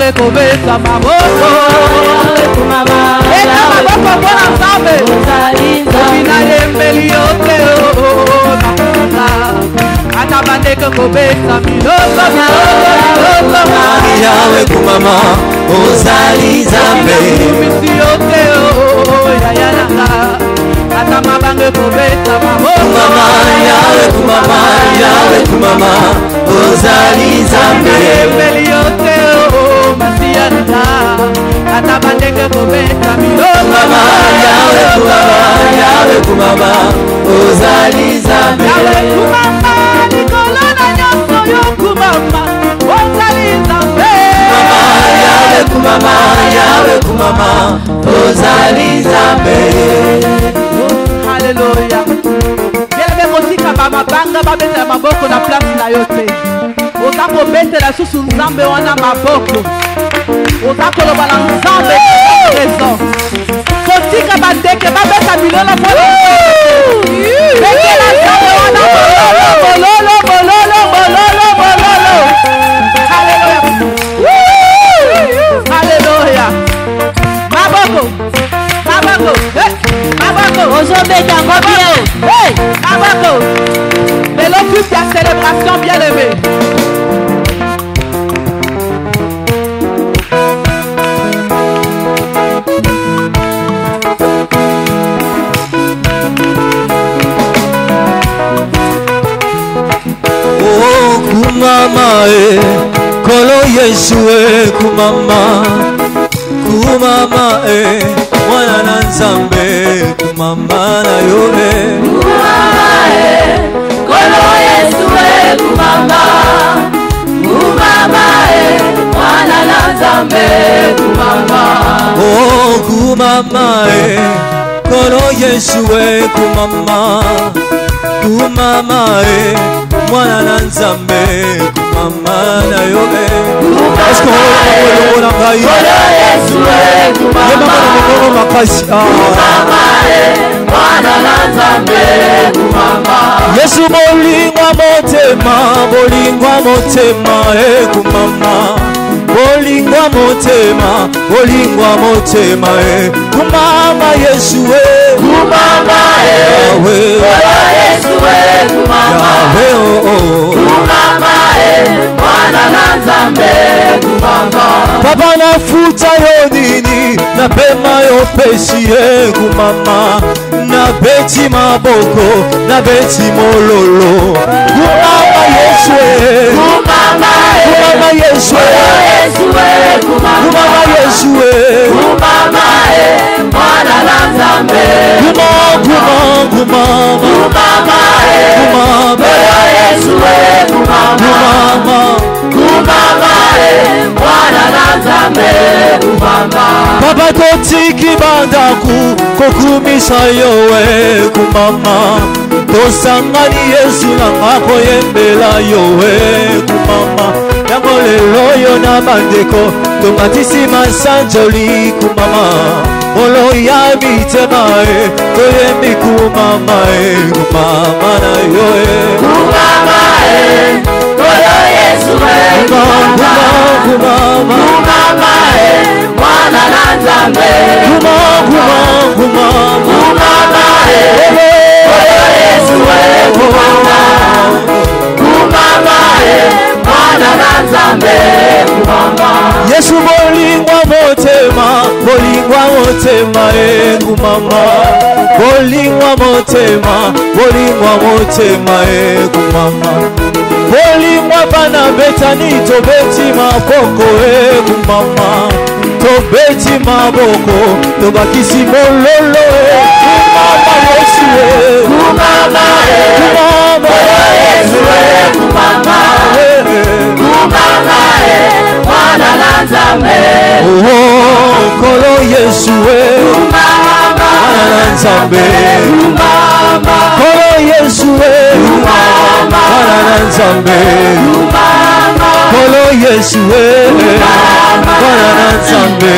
bange kobeta maboko eka maboko mpona nzambe obina yembeli yo te ata bandeke kobeta miloko yawe kumama ozali nzambe misi yo te yayananga ata mabange kobeta maboko yawe kumama ozali nzambe yembeli yo te masiyana ata bandeke kobeta miloko yawe kumama ozali nzambe yawe kumama likolo na nyonso yo kumama ozali nzambe yawe kumama ozali nzambe. Haleluya. Yele kotika mabanga babetela maboko na place na yo te. Oza kobetela susu nzambe wana maboko. Oza koloba na nzambe présent. Kotika bandeke babeta milolo pona. Betela nzambe wana bololo. Haleluya. Haleluya. Maboko. Ozobeta ngobio. Hey, Abako. Mais le but de la célébration bien aimé. Oh kumama kolo Yesu kumama mwana na nzambe kumama na yo Kolo Yesu kumama mwana na nzambe kumama. Oh kumama kolo Yesu kumama mwana na nzambe kumama na yo est-ce qu'on peut la ngai Kolo Yesu kumama mwana na nzambe kumama. Yesu bolingwa motema kumama bolingwa motema kumama Yesu kumama Kolo Yesu kumama kumama mwana na nzambe kumama. Papa nafuta yo nini na pema yo pesi kumama na beti maboko na beti mololo kumama Yesu kumama Yesu kumama Yesu kumama mwana na nzambe kumama Yesu kumama mwana na nzambe kumama. Papa totiki bandaku kokumisa yowe kumama tosangani Yesu na ngako yembela yowe kumama yango lelo yo na bandeko tomatisi masanjoli kumama olo ya mitema toyembi kumama na yo kumama Kolo Yesu kumama mwana na nzambe kumama Kolo Yesu kumama mwana na nzambe kumama. Yesu bolingwa motema kumama bolingwa motema kumama bolingwa bana betani tobeti maboko kumama tobeti maboko tobakisi mololo kumama Yesu kumama Yesu kumama mwana na nzambe Kolo Yesu mwana na nzambe Kolo Yesu mwana na nzambe Kolo Yesu mwana na nzambe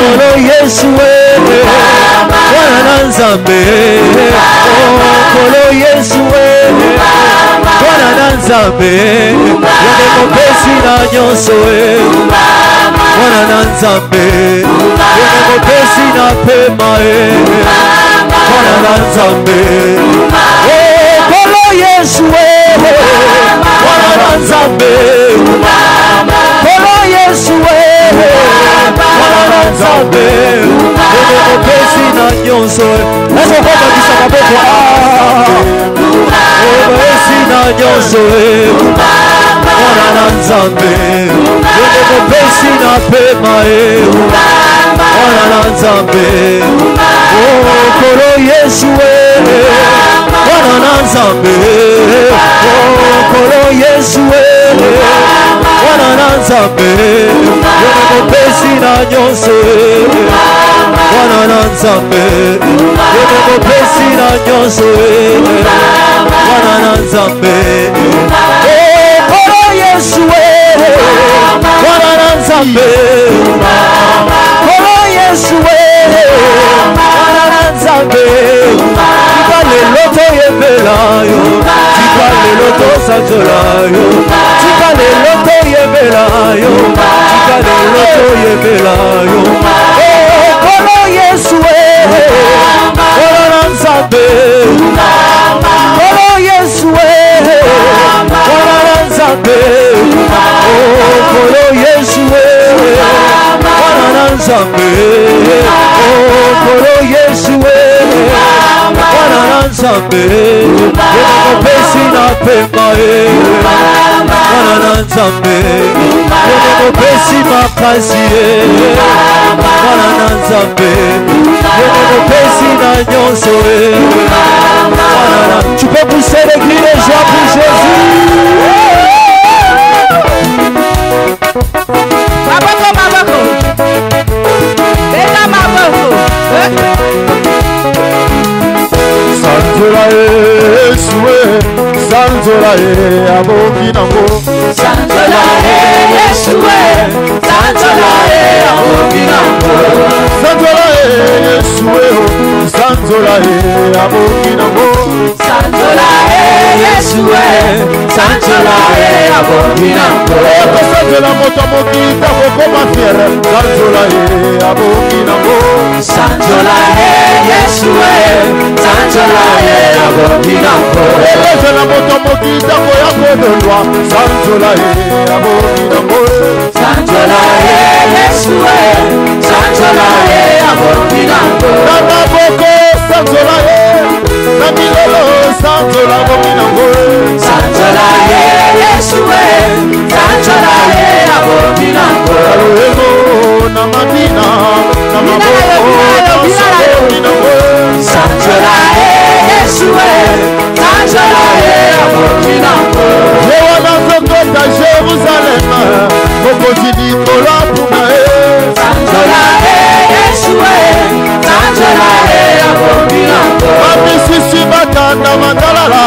Kolo Yesu mwana na nzambe Kolo Yesu mwana na nzambe Nzambe Yone mopesi na nyonso Mwana na Nzambe Yone mopesi na pema Mwana na Nzambe Kolo Yesu Mwana na Nzambe Kolo Yesu Mwana na Nzambe Yone mopesi na nyonso Ezo kwa kabisa maboko mopesi na nyonso Mwana na Nzambe Yone mopesi na pema Mwana na Nzambe Kolo Yesu Mwana na Nzambe Kolo Yesu Mwana na Nzambe Yone mopesi na nyonso Mwana na Nzambe Yone mopesi na nyonso Mwana na Nzambe Kolo Yesu Mwana na Nzambe Kolo Yesu Mwana na Nzambe Tika lelo toyembela yo Tika lelo tosanzola yo Tika lelo toyembela yo Tika lelo toyembela yo Kolo Yesu Mwana na Nzambe Kolo Yesu Mwana na Nzambe Kolo Yesu Mwana na Nzambe Kolo Yesu Mwana na Nzambe Yone mopesi na pema Mwana na Nzambe Yone mopesi makasi Mwana na Nzambe Yone mopesi na nyonso Tu peux pousser les cris de joie pour Jésus. Maboko, maboko. Bega maboko. Sanzola Yeshua, Sanzola Abokinango. Sanzola Yeshua, Sanzola Abokinango. Sanzola Yeshua, Sanzola Abokinango. Sanzola Yeshua, Sanzola Abokinango. Sanzola motomokita bokoma fiere. Sanzola Abokinango. Sanzola Yeshua, Sanzola Abokinango. Sanzola motomokita koya kodolwa. Sanzola Abokinango. Sanzola Yeshua, Sanzola Abokinango. Nana boko Sanzola Namilolo Sanzola Abokinango. Sanzola Yeshua, Sanzola Abokinango. Aloemo na madina na maboko Abokinango. Sanzola Yeshua, Sanzola Abokinango. Yewana zokota Jerusalem Mokozidi kola puna Sanzola Yeshua, Sanzola Abokinango. Misisi batanda mandalala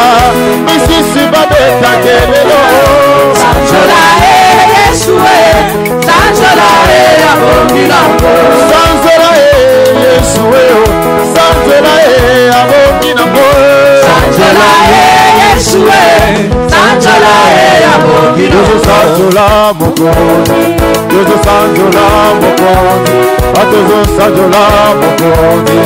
Misisi babeta kelelo Sanzola Yeshua, Sanzola Abokinango. Sanzola Yeshua Sanzola Abokinango. Sanzola Yeshua, Sanzola Abokinango. Yozo sanzola mokonzi Yozo sanzola mokonzi Atozo sanzola mokonzi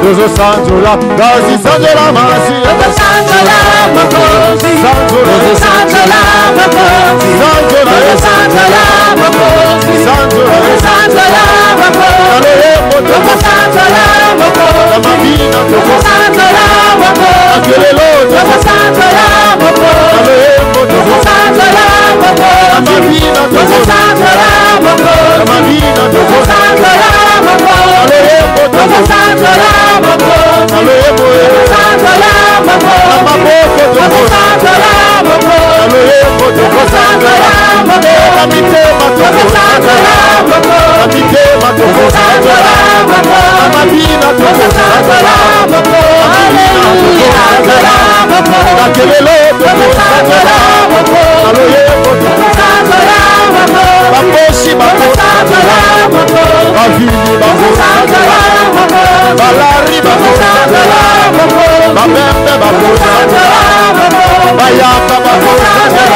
Yozo sanzola Gazi sanzola masi Sanzola Mokonzi, Sanzola Sanzola Mokonzi, Sanzola Sanzola Mokonzi, Sanzola Sanzola Mokonzi, Aloe moto Sanzola Mokonzi, La mabina toko Sanzola Mokonzi, Akelelo toko Sanzola Mokonzi, Aloe moto Sanzola Mokonzi, La mabina toko Sanzola Mokonzi, La mabina toko Sanzola Mokonzi, Aloe moto Sanzola Mokonzi, Aloe moto Sanzola Mokonzi, La maboko toko Sanzola Mokonzi, Aloe moto Sanzola Mokonzi, La mitema toko Sanzola Mokonzi, La mitema toko Sanzola Mokonzi, La mabina toko Sanzola Mokonzi, Hallelujah, Sanzola Mokonzi, Akelelo toko Sanzola Mokonzi, Aloe moto Sanzola Mokonzi, Bakoshi bako Sanzola Mokonzi, Bavili bako Sanzola Mokonzi, Balari bako Sanzola Mokonzi, Babembe bako Sanzola Mokonzi, Bayaka bako Sanzola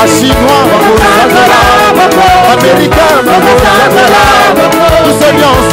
Chinois, Américains, tous alliances,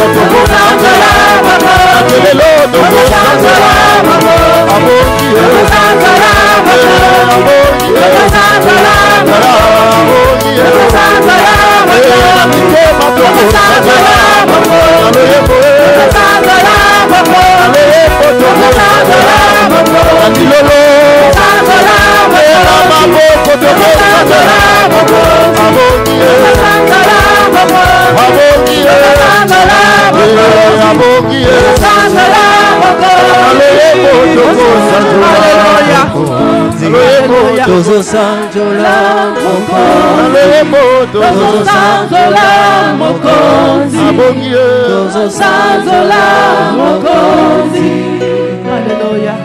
Alléluia.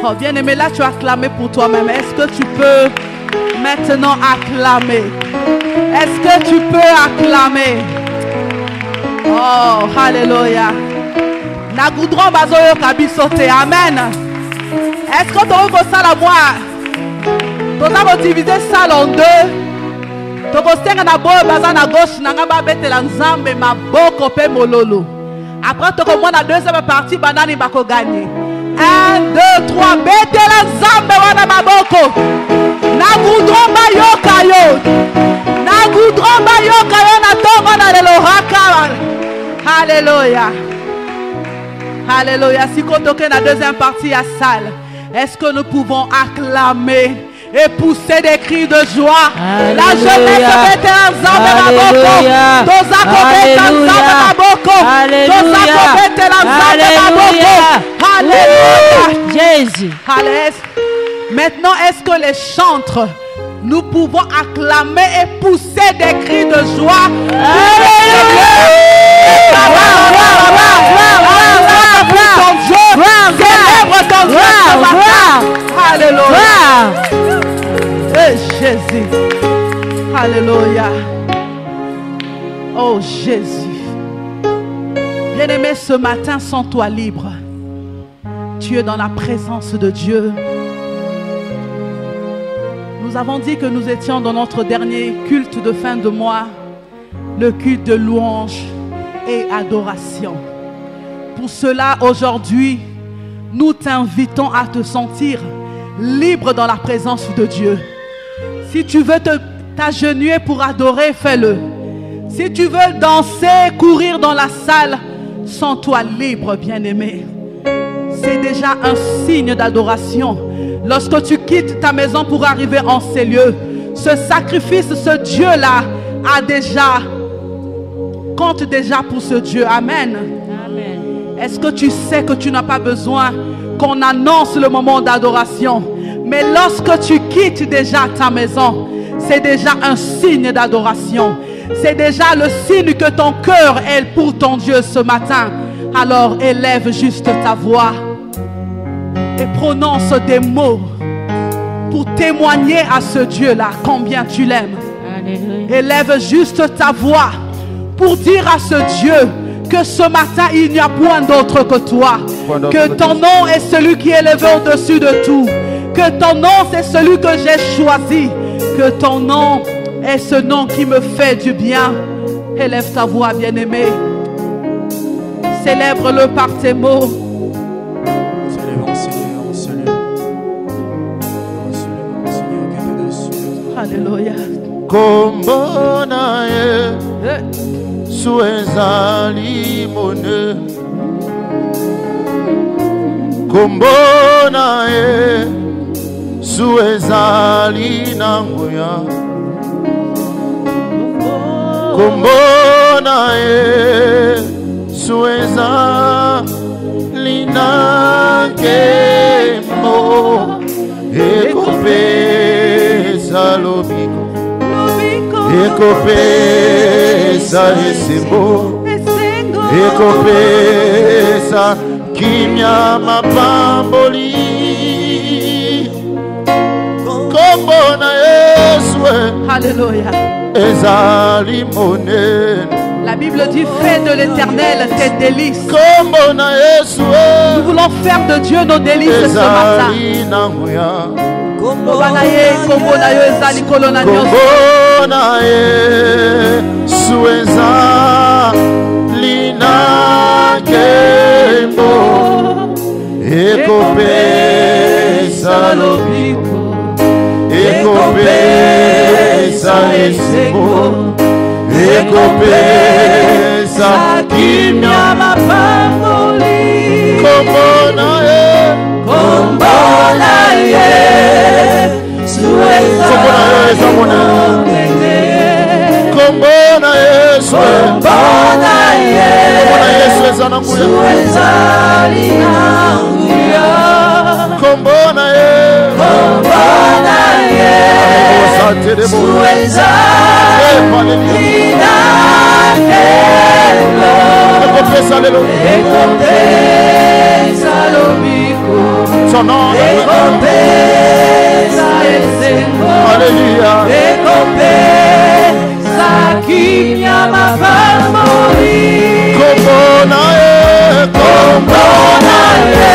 Oh, bien-aimé, là tu as acclamé pour toi-même. Est-ce que tu peux maintenant acclamer? Est-ce que tu peux acclamer? Oh, alléluia. Nagoudron bazoyo kabisote. Amen. Est-ce que tu as ça la moi? Tu as divisé ça en deux. Tu as na boye baza na gauche nanga ba betela nzambe maboko pe mololo. Après tu commences la deuxième partie banani bako gagner. 1, 2, 3 betela nzambe wana maboko. Nagoudron bayoka yo. Nagoudron bayoka yo na tongo na lelo haka. Alléluia. Alléluia. Si on toque la deuxième partie à salle, est-ce que nous pouvons acclamer et pousser des cris de joie? Alléluia. La jeunesse était ensemble à boko. Alléluia. Jésus. Maintenant, est-ce que les chantres, nous pouvons acclamer et pousser des cris de joie? Alléluia. Et Jésus. Alléluia. Oh Jésus. Bien-aimé, ce matin, sens-toi libre. Tu es dans la présence de Dieu. Nous avons dit que nous étions dans notre dernier culte de fin de mois, le culte de louange et adoration. Pour cela, aujourd'hui, nous t'invitons à te sentir libre dans la présence de Dieu. Si tu veux t'agenouiller pour adorer, fais-le. Si tu veux danser, courir dans la salle, sens-toi libre, bien-aimé. C'est déjà un signe d'adoration. Lorsque tu quittes ta maison pour arriver en ces lieux, ce sacrifice, ce Dieu-là compte déjà pour ce Dieu. Amen. Amen. Est-ce que tu sais que tu n'as pas besoin qu'on annonce le moment d'adoration? Mais lorsque tu quittes déjà ta maison, c'est déjà un signe d'adoration. C'est déjà le signe que ton cœur est pour ton Dieu ce matin. Alors élève juste ta voix et prononce des mots pour témoigner à ce Dieu-là combien tu l'aimes. Élève juste ta voix pour dire à ce Dieu que ce matin il n'y a point d'autre que toi, que ton nom est celui qui est élevé au-dessus de tout, que ton nom c'est celui que j'ai choisi, que ton nom est ce nom qui me fait du bien. Élève ta voix, bien-aimé. Célèbre-le par tes mots. Célébrons Seigneur, on célèbre. Alléluia. Kombo na ye suezali mone. Kombo na ye suezali nangoya. Kombo na ye suezali nankemo. Ekopesa lobiko, ekopesa esembo, ekopesa kimya mapamboli. Kombo na Yesu Alléluia. ezali monene. La Bible dit, fais de l'Éternel tes délices. Kombo na Yesu Nous voulons faire de Dieu nos délices ce matin. ezali nangoya. loba na ye kombo na yo eza likolo na nyonso kombo na Yesu ezali na nkembo ekopesa lobiko ekopesa esengo ekopesa kimia mapamboli kombo na ye kombo na ye sueza kombo na Yesu eza na nguya kombo na ye ekopesa lelo son nom alléluia kombo na ye kombo na ye kombo na ye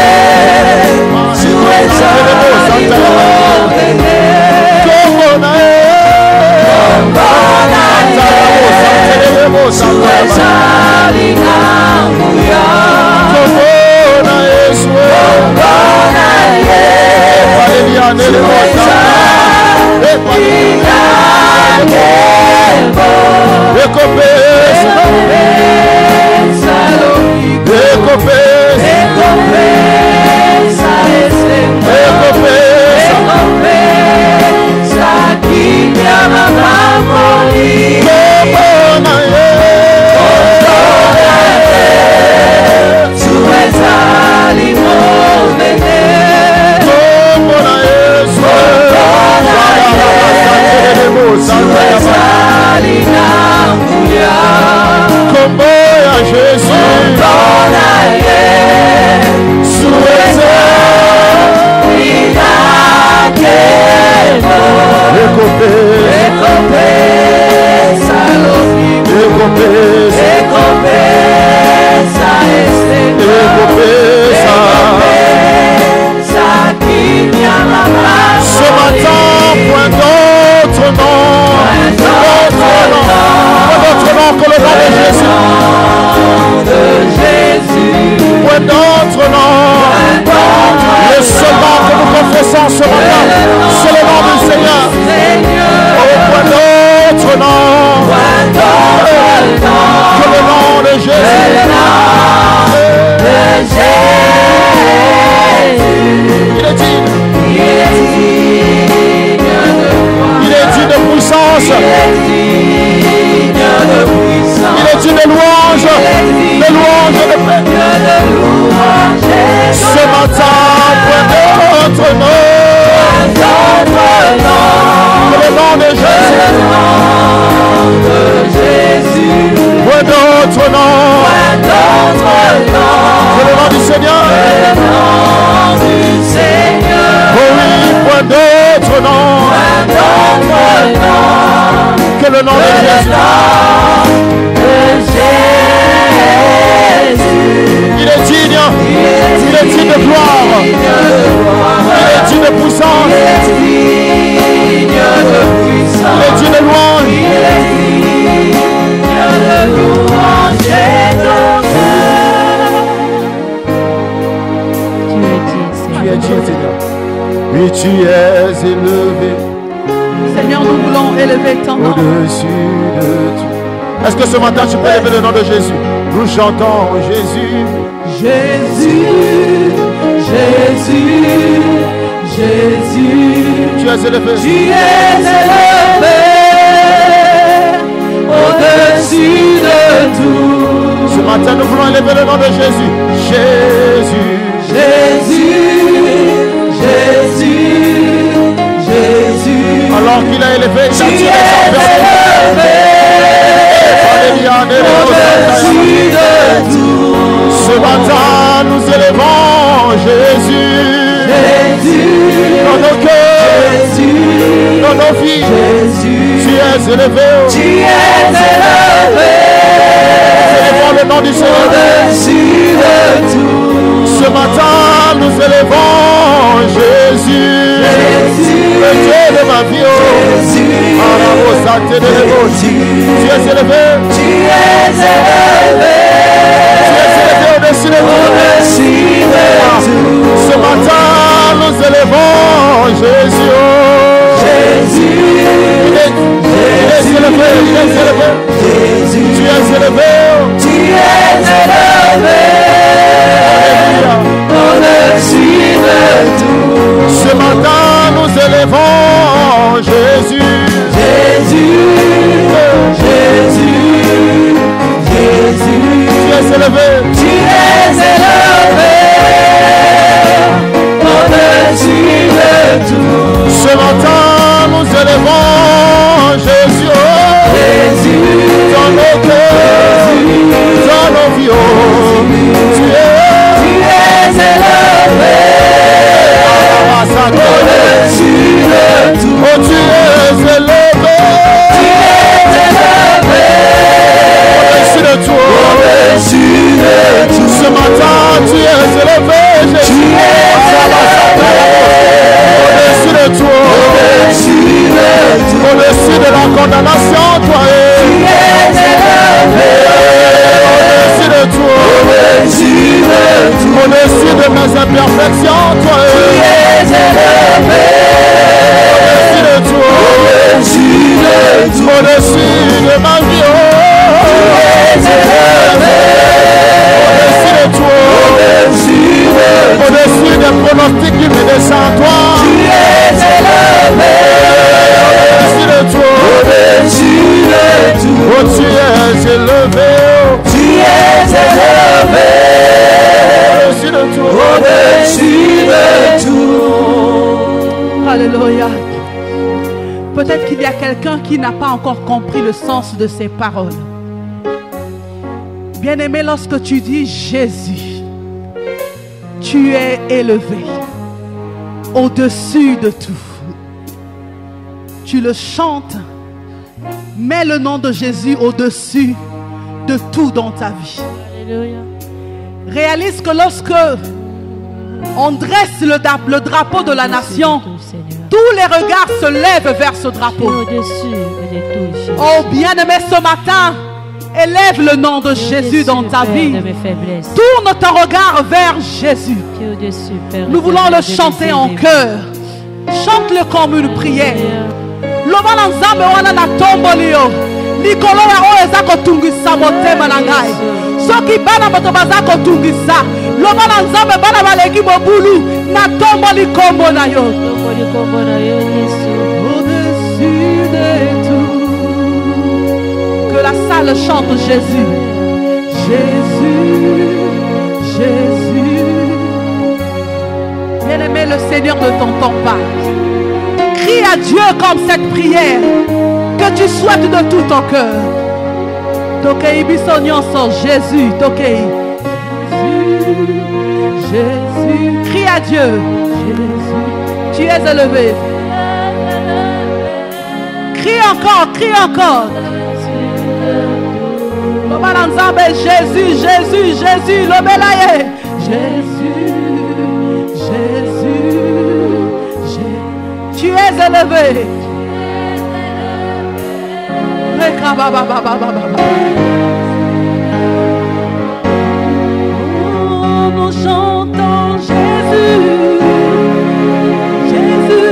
Tu es élevé. Seigneur, nous voulons élever ton nom au-dessus de tout. Est-ce que ce matin tu peux élever le nom de Jésus? Nous chantons Jésus. Jésus, Jésus, Jésus. Tu es élevé. Tu es élevé au-dessus de tout. Ce matin nous voulons élever le nom de Jésus. Jésus, Jésus, Jésus, Jésus. Alors qu'il a élevé, il a tiré son au-dessus de tout. Ce matin nous élevons Jésus. Jésus, dans nos cœurs, Jésus, dans nos vies. Jésus, tu es élevé. Tu es élevé. Élevons le nom du Seigneur. Au-dessus de tout. Ce matin nous élevons Jésus. Jésus, Tu es élevé. Tu es élevé. Tu es élevé au-dessus de tout. Ce matin, nous élevons Jésus. Jésus. Il est élevé. Il est élevé. Jésus. Tu es élevé. Tu es élevé. Au-dessus de tout. Ce matin, nous élevons Jésus. Jésus. Jésus. Jésus. Tu es élevé. Tu es élevé. Au-dessus de tout. Ce matin, nous élevons Jésus. Jésus. Dans nos cœurs, dans nos vies. Tu es élevé. Au-dessus de tout. Oh, tu es élevé. Tu es élevé. Au-dessus de tout. Au-dessus de tout. Ce matin, tu es élevé. Jésus. Tu es Au-dessus de tout. Au-dessus de tout. Au-dessus de la condamnation, toi Tu es élevé. Au-dessus de tout. Au-dessus de tout. Au-dessus de mes imperfections, toi Tu es élevé. Au-dessus de tout. Au-dessus de tout. Au-dessus de ma vie. Tu es élevé. Au-dessus de tout. Au-dessus de tout. Au-dessus des pronostics qui me descendent, toi. Tu es élevé. Au-dessus de tout. Au-dessus de tout. Oh, tu es élevé. Tu es élevé. Au-dessus de tout. Au-dessus de tout. Alléluia. Peut-être qu'il y a quelqu'un qui n'a pas encore compris le sens de ces paroles. Bien-aimé, lorsque tu dis Jésus, tu es élevé au-dessus de tout. Tu le chantes, mets le nom de Jésus au-dessus de tout dans ta vie. Alléluia. Réalise que lorsque on dresse le drapeau de la nation, tous les regards se lèvent vers ce drapeau. Au-dessus de tout, Jésus. Oh bien-aimé, ce matin, élève le nom de Jésus dans ta vie. De mes faiblesses. Tourne ton regard vers Jésus. Tu es au-dessus, Père. Nous voulons le chanter en cœur. Chante-le comme une prière. Loba na nzambe wana na tomboli yo. Likolo ya oyo eza kotungisa motema na ngai. Soki bana bato baza kotungisa, loba na nzambe bana baleki mobulu na tomboli kombo na yo. Au-dessus de tout. Que la salle chante Jésus. Jésus, Jésus. Bien-aimé, le Seigneur ne t'entend pas. Crie à Dieu comme cette prière que tu souhaites de tout ton cœur. Tokei bisognon son Jésus, Tokei. Jésus, Jésus. Crie à Dieu. Jésus, tu es élevé. Crie encore, crie encore. Jésus, Jésus, Jésus, le belaye. Jésus, Jésus, tu es élevé. Oh, nous chantons Jésus, Jésus,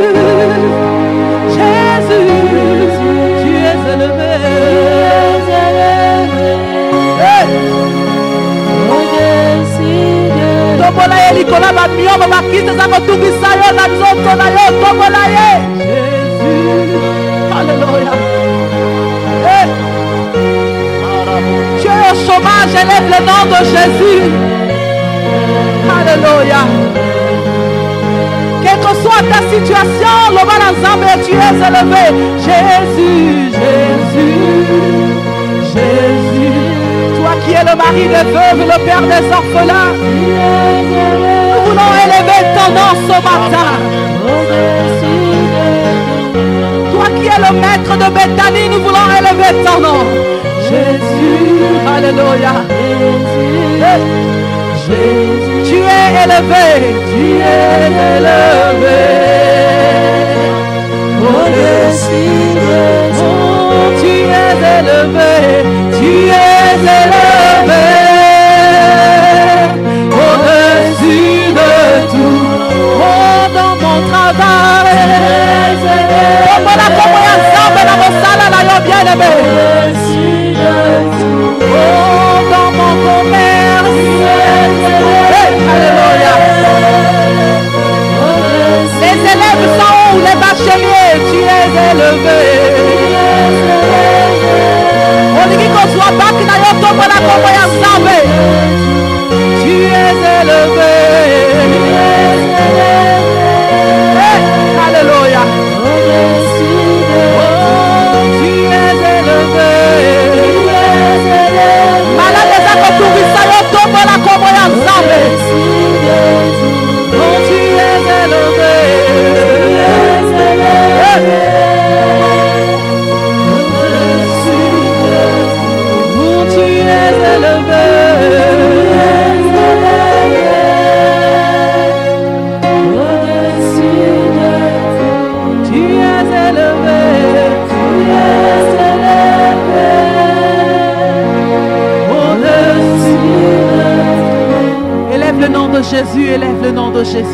Jésus, tu es élevé. Tobola ye likola ba miomo ba kiste za kotungisa yo na nzoto na yo. Tobola ye Jésus. Alléluia. Tu es au chômage, élève le nom de Jésus. Alléluia. Quelle que soit ta situation, l'homme ensemble, tu es élevé. Jésus, Jésus, Jésus. Toi qui es le mari des veuves, le père des orphelins, nous voulons élever ton nom ce matin. Toi qui es le maître de Bethanie, nous voulons élever ton nom. Jésus, alléluia. Jésus, tu es élevé, tu es élevé. Au-dessus de tout. Tombola kombo ya nzambe na mosala na yo bien-aimé. Oh, dans mon commerce. Hey, alléluia. Les élèves sont où? Les bacheliers, tu es élevé. On dit qu'on soit bac na yo tombola kombo ya nzambe. Tu es élevé. Hey, alléluia. Tu es élevé. Malade za koturisa yo tombola kombo ya nzambe. Oh, tu es élevé. Oh, tu es élevé. Le nom de Jésus, élève le nom de Jésus.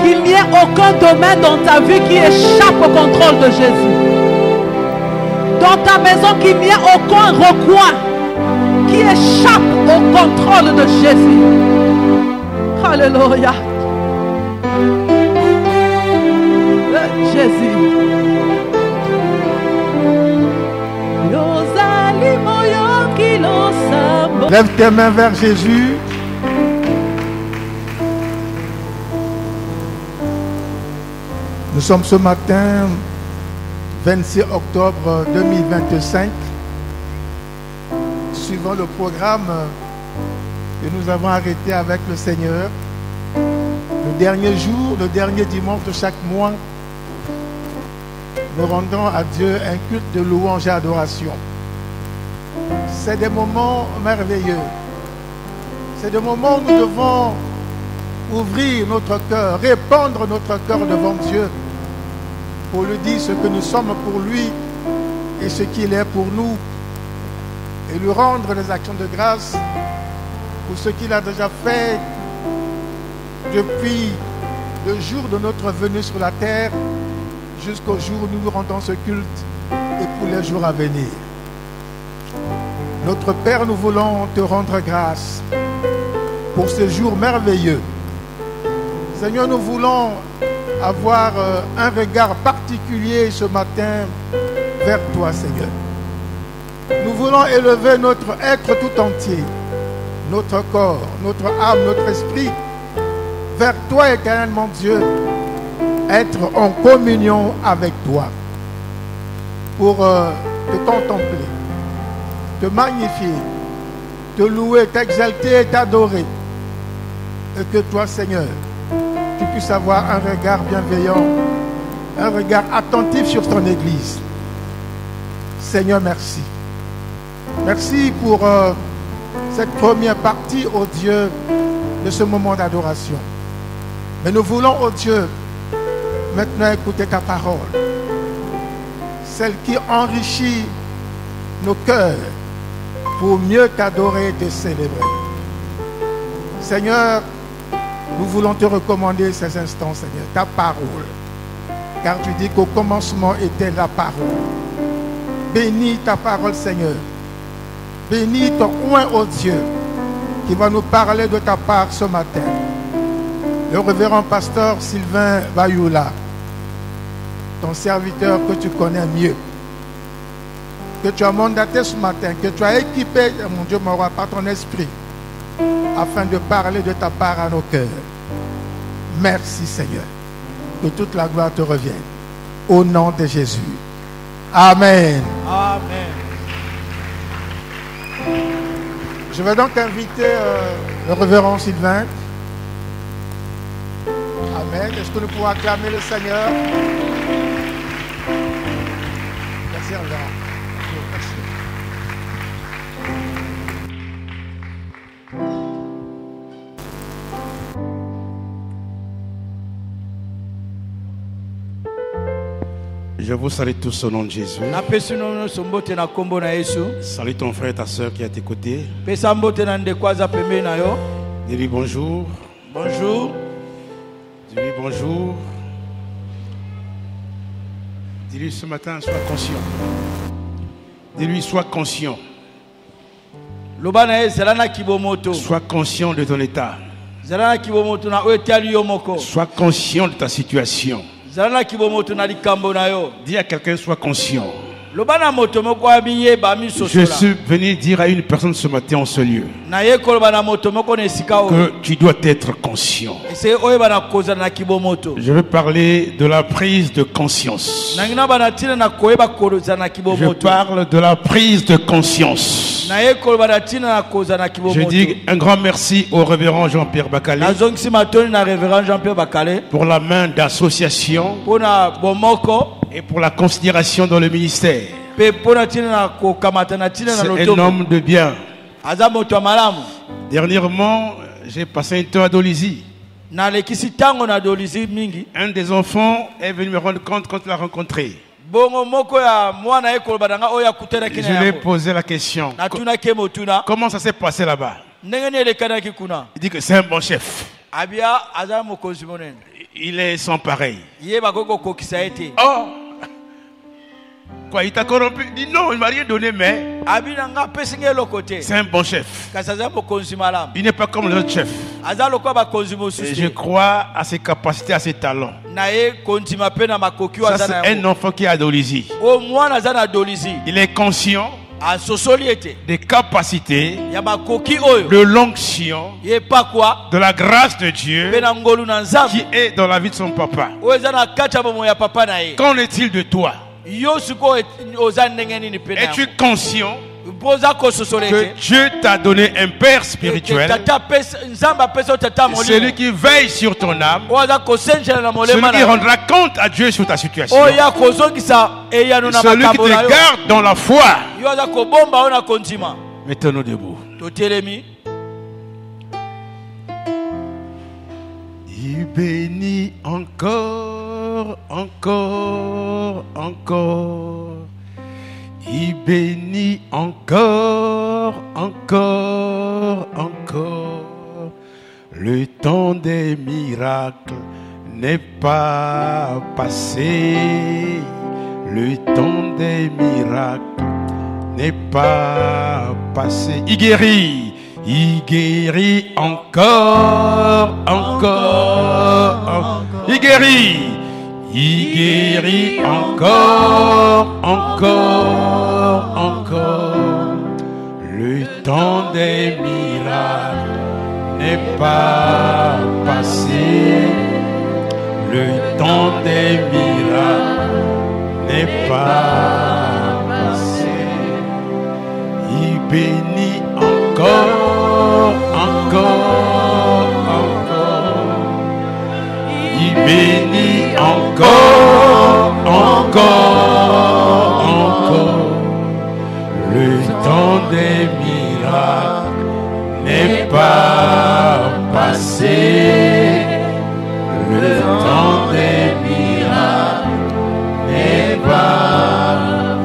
Qu'il n'y ait aucun domaine dans ta vie qui échappe au contrôle de Jésus. Dans ta maison, qu'il n'y ait aucun recoin qui échappe au contrôle de Jésus. Alléluia. Jésus. Lève tes mains vers Jésus. Nous sommes ce matin, 26 octobre 2025, suivant le programme que nous avons arrêté avec le Seigneur. Le dernier jour, le dernier dimanche de chaque mois, nous rendons à Dieu un culte de louange et adoration. C'est des moments merveilleux. C'est des moments où nous devons ouvrir notre cœur, répandre notre cœur devant Dieu pour lui dire ce que nous sommes pour lui et ce qu'il est pour nous et lui rendre des actions de grâce pour ce qu'il a déjà fait depuis le jour de notre venue sur la terre jusqu'au jour où nous nous rendons ce culte et pour les jours à venir. Notre Père, nous voulons te rendre grâce pour ce jour merveilleux. Seigneur, nous voulons avoir un regard particulier ce matin vers toi, Seigneur. Nous voulons élever notre être tout entier, notre corps, notre âme, notre esprit, vers toi, éternel mon Dieu, être en communion avec toi, pour te contempler, te magnifier, te louer, t'exalter et t'adorer. Et que toi, Seigneur, tu puisses avoir un regard bienveillant, un regard attentif sur ton Église. Seigneur, merci. Merci pour cette première partie, ô Dieu, de ce moment d'adoration. Mais nous voulons, ô Dieu, maintenant écouter ta parole, celle qui enrichit nos cœurs pour mieux t'adorer et te célébrer. Seigneur, nous voulons te recommander ces instants, Seigneur, ta parole. Car tu dis qu'au commencement était la parole. Bénis ta parole, Seigneur. Bénis ton oint, ô Dieu, qui va nous parler de ta part ce matin. Le révérend pasteur Sylvain Bayoula, ton serviteur que tu connais mieux, que tu as mandaté ce matin, que tu as équipé, mon Dieu, mon roi, par ton esprit, afin de parler de ta part à nos cœurs. Merci, Seigneur. Que toute la gloire te revienne. Au nom de Jésus. Amen. Amen. Je vais donc inviter le révérend Sylvain. Amen. Est-ce que nous pouvons acclamer le Seigneur? Merci, révérend. Merci. Je vous salue tous au nom de Jésus. Salut ton frère et ta soeur qui est à tes côtés. Dis-lui bonjour. Bonjour. Dis-lui bonjour. Dis-lui ce matin, sois conscient. Dis-lui, sois conscient. Sois conscient de ton état. Sois conscient de ta situation. Dis à quelqu'un, sois conscient. Je suis venu dire à une personne ce matin en ce lieu que tu dois être conscient. Je veux parler de la prise de conscience. Je parle de la prise de conscience. Je dis un grand merci au révérend Jean-Pierre Bakale pour la main d'association et pour la considération dans le ministère. C'est un homme de bien. Dernièrement, j'ai passé un temps à Dolisie. Un des enfants est venu me rendre compte quand il l'a rencontré. Je lui ai posé la question. Comment ça s'est passé là-bas? Il dit que c'est un bon chef. Il est sans pareil. Oh! Quoi, il t'a corrompu? Il dit non, il ne m'a rien donné, mais c'est un bon chef. Il n'est pas comme les autres chefs. Et je crois à ses capacités, à ses talents. Ça, c'est un enfant qui est à Dolisie. Il est conscient des capacités, de l'onction, de la grâce de Dieu qui est dans la vie de son papa. Qu'en est-il de toi? Es-tu conscient que Dieu t'a donné un père spirituel, celui qui veille sur ton âme, celui qui rendra compte à Dieu sur ta situation, celui qui te garde dans la foi? Mettons-nous debout. Il bénit encore, encore, encore. Il bénit encore, encore, encore. Le temps des miracles n'est pas passé. Le temps des miracles n'est pas passé. Il guérit encore, encore. Il guérit encore, encore, encore. Le temps des miracles n'est pas passé. Le temps des miracles n'est pas passé. Il bénit encore, encore, encore. Il bénit encore, encore, encore. Le temps des miracles n'est pas passé. Le temps des miracles n'est pas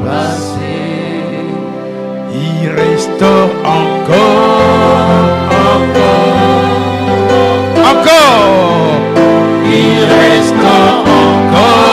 passé. Il restaure encore, encore, encore. Il restaure encore.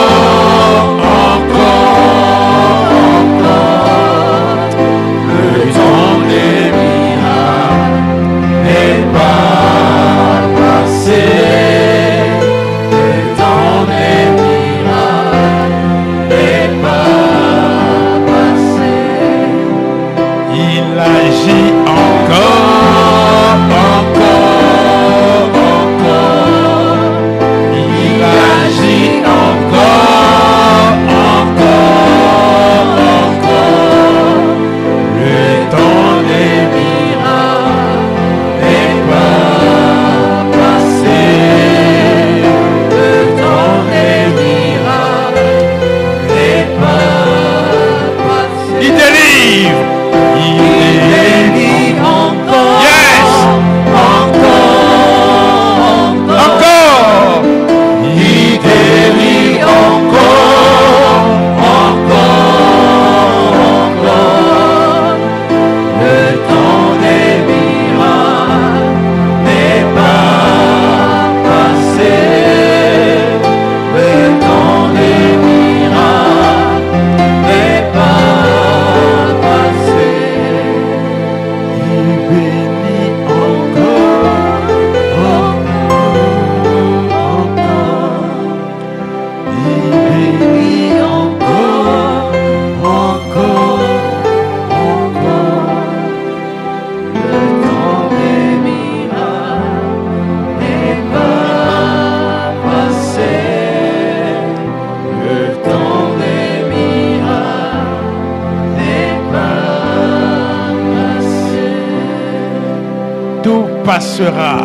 passera.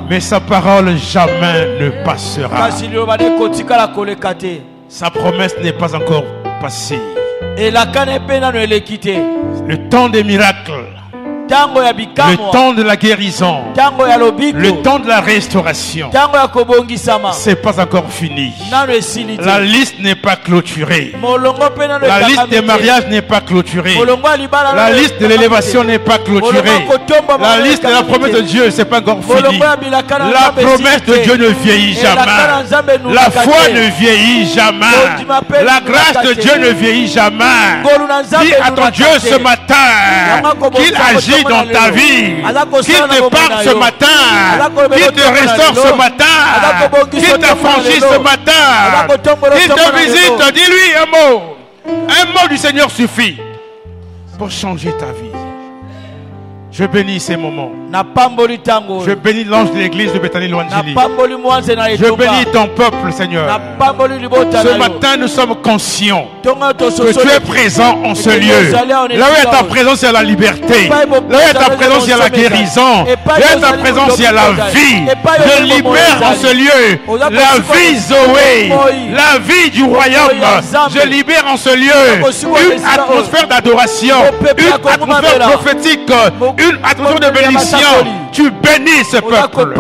Mais sa parole jamais ne passera. Sa promesse n'est pas encore passée. Le temps des miracles, le temps de la guérison, le temps de la restauration, c'est pas encore fini. La liste n'est pas clôturée. La liste des mariages n'est pas clôturée. La liste de l'élévation n'est pas clôturée. La liste de la promesse de Dieu, c'est pas encore fini. La promesse de Dieu ne vieillit jamais. La foi ne vieillit jamais. La grâce de Dieu ne vieillit jamais. Dis à ton Dieu ce matin qu'il agit dans ta vie, qu'il te parle ce matin, qu'il te restaure ce matin, qu'il t'affranchisse ce matin, qu'il te visite. Dis-lui un mot du Seigneur suffit pour changer ta vie. Je bénis ces moments. Je bénis l'ange de l'église de Bethany Luanjili. Je bénis ton peuple, Seigneur. Ce matin, nous sommes conscients que tu es présent en ce lieu. Là où il y a ta présence, il y a la liberté. Là où il y a ta présence, il y a la guérison. Là où il y a ta présence, il y a la vie. Je libère en ce lieu la vie Zoé, la vie du royaume. Je libère en ce lieu une atmosphère d'adoration, une atmosphère prophétique, une atmosphère de bénédiction. Tu bénis ce peuple.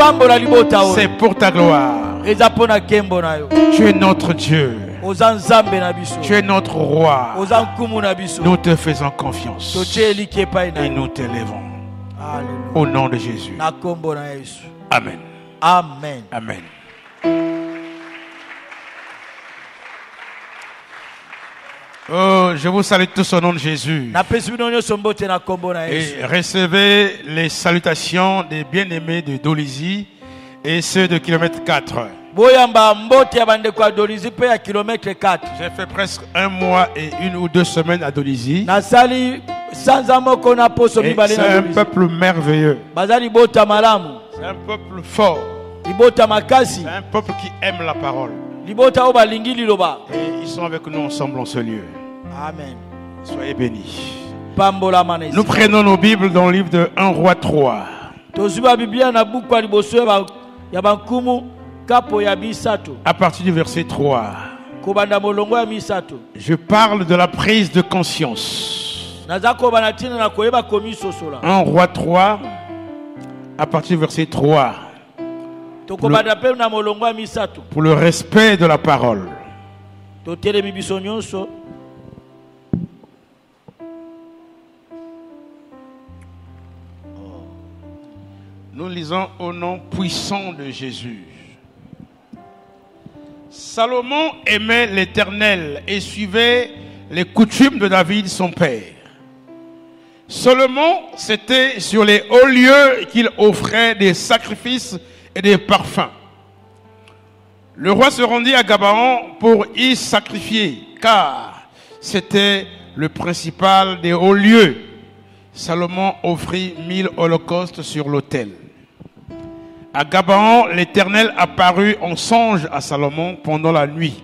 C'est pour ta gloire. Tu es notre Dieu. Tu es notre roi. Nous te faisons confiance et nous t'élèvons. Au nom de Jésus. Amen. Amen. Amen. Oh, je vous salue tous au nom de Jésus. Et recevez les salutations des bien-aimés de Dolisie et ceux de kilomètre 4. J'ai fait presque 1 mois et 1 ou 2 semaines à Dolisie. Et c'est un peuple merveilleux. C'est un peuple fort. C'est un peuple qui aime la parole. Et ils sont avec nous ensemble en ce lieu. Amen. Soyez bénis. Nous prenons nos Bibles dans le livre de 1 Roi 3. À partir du verset 3. Je parle de la prise de conscience. 1 Roi 3, à partir du verset 3. Pour le respect de la parole. Nous lisons au nom puissant de Jésus. Salomon aimait l'Éternel et suivait les coutumes de David son père. Seulement, c'était sur les hauts lieux qu'il offrait des sacrifices et des parfums. Le roi se rendit à Gabaon pour y sacrifier, car c'était le principal des hauts lieux. Salomon offrit 1000 holocaustes sur l'autel. À Gabaon, l'Éternel apparut en songe à Salomon pendant la nuit.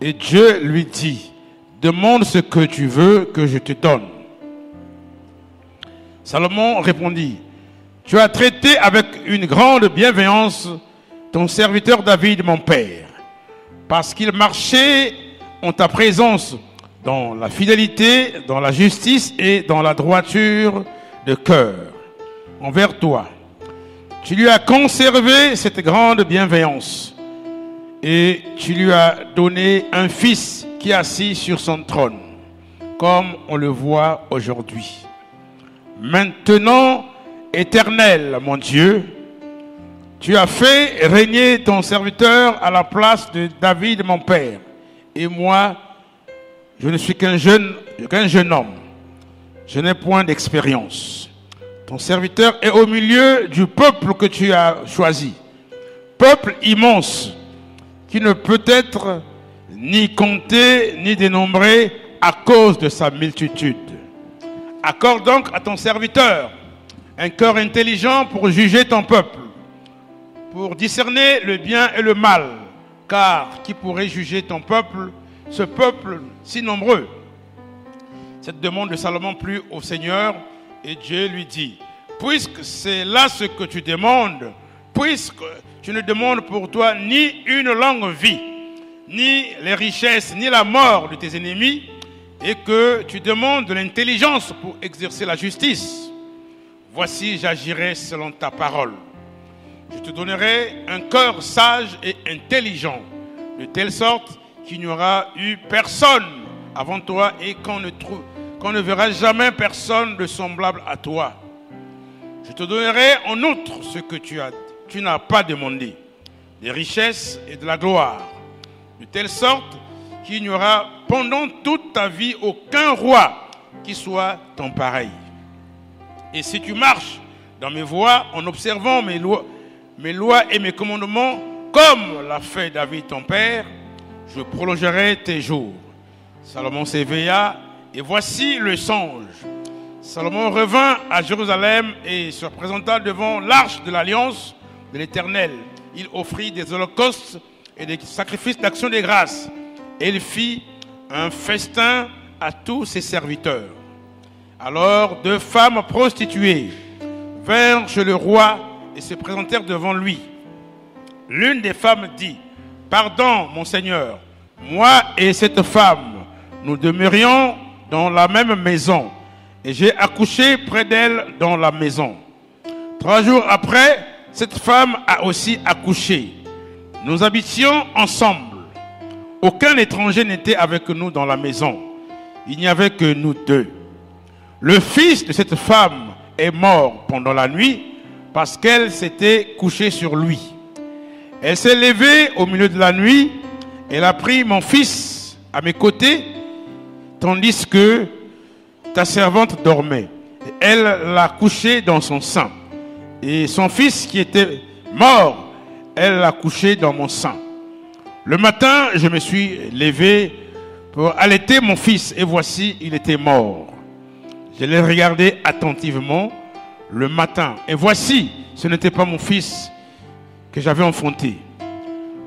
Et Dieu lui dit, demande ce que tu veux que je te donne. Salomon répondit, tu as traité avec une grande bienveillance ton serviteur David, mon père, parce qu'il marchait en ta présence dans la fidélité, dans la justice et dans la droiture de cœur envers toi. Tu lui as conservé cette grande bienveillance et tu lui as donné un fils qui est assis sur son trône, comme on le voit aujourd'hui. Maintenant, Éternel, mon Dieu, tu as fait régner ton serviteur à la place de David, mon père. Et moi, je ne suis qu'un jeune homme. Je n'ai point d'expérience. Ton serviteur est au milieu du peuple que tu as choisi. Peuple immense, qui ne peut être ni compté ni dénombré à cause de sa multitude. Accorde donc à ton serviteur un cœur intelligent pour juger ton peuple, pour discerner le bien et le mal, car qui pourrait juger ton peuple, ce peuple si nombreux? Cette demande de Salomon plut au Seigneur, et Dieu lui dit, puisque c'est là ce que tu demandes, puisque tu ne demandes pour toi ni une longue vie, ni les richesses, ni la mort de tes ennemis, et que tu demandes de l'intelligence pour exercer la justice, voici j'agirai selon ta parole. Je te donnerai un cœur sage et intelligent, de telle sorte qu'il n'y aura eu personne avant toi et qu'on ne verra jamais personne de semblable à toi. Je te donnerai en outre ce que tu n'as pas demandé, des richesses et de la gloire, de telle sorte qu'il n'y aura pendant toute ta vie aucun roi qui soit ton pareil. Et si tu marches dans mes voies en observant mes lois et mes commandements, comme l'a fait David ton père, je prolongerai tes jours. Salomon s'éveilla et voici le songe. Salomon revint à Jérusalem et se présenta devant l'arche de l'alliance de l'Éternel. Il offrit des holocaustes et des sacrifices d'action de grâce. Et il fit un festin à tous ses serviteurs. Alors 2 femmes prostituées vinrent chez le roi et se présentèrent devant lui. L'une des femmes dit: Pardon, mon Seigneur, moi et cette femme, nous demeurions dans la même maison, et j'ai accouché près d'elle dans la maison. 3 jours après, cette femme a aussi accouché. Nous habitions ensemble. Aucun étranger n'était avec nous dans la maison. Il n'y avait que nous 2. Le fils de cette femme est mort pendant la nuit parce qu'elle s'était couchée sur lui. Elle s'est levée au milieu de la nuit. Elle a pris mon fils à mes côtés, tandis que ta servante dormait. Elle l'a couché dans son sein. Et son fils qui était mort, elle l'a couché dans mon sein. Le matin, je me suis levé pour allaiter mon fils, et voici, il était mort. Je l'ai regardé attentivement le matin, et voici, ce n'était pas mon fils que j'avais enfanté.